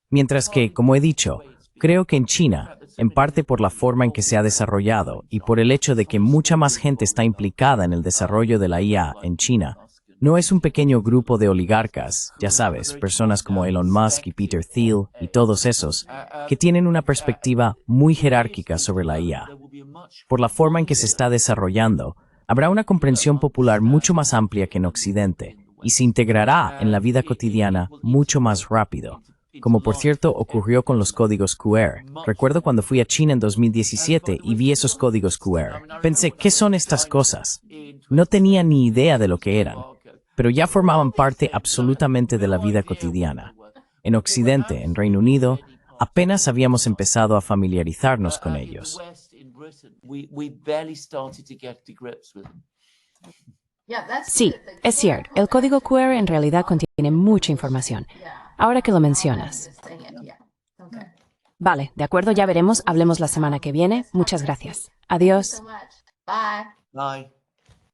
Mientras que, como he dicho, creo que en China, en parte por la forma en que se ha desarrollado y por el hecho de que mucha más gente está implicada en el desarrollo de la IA en China, no es un pequeño grupo de oligarcas, ya sabes, personas como Elon Musk y Peter Thiel y todos esos, que tienen una perspectiva muy jerárquica sobre la IA. Por la forma en que se está desarrollando, habrá una comprensión popular mucho más amplia que en Occidente y se integrará en la vida cotidiana mucho más rápido. Como por cierto ocurrió con los códigos QR. Recuerdo cuando fui a China en 2017 y vi esos códigos QR. Pensé, ¿qué son estas cosas? No tenía ni idea de lo que eran, pero ya formaban parte absolutamente de la vida cotidiana. En Occidente, en Reino Unido, apenas habíamos empezado a familiarizarnos con ellos. Sí, es cierto. El código QR en realidad contiene mucha información. Ahora que lo mencionas. Vale, de acuerdo, ya veremos. Hablemos la semana que viene. Muchas gracias. Adiós. Bye.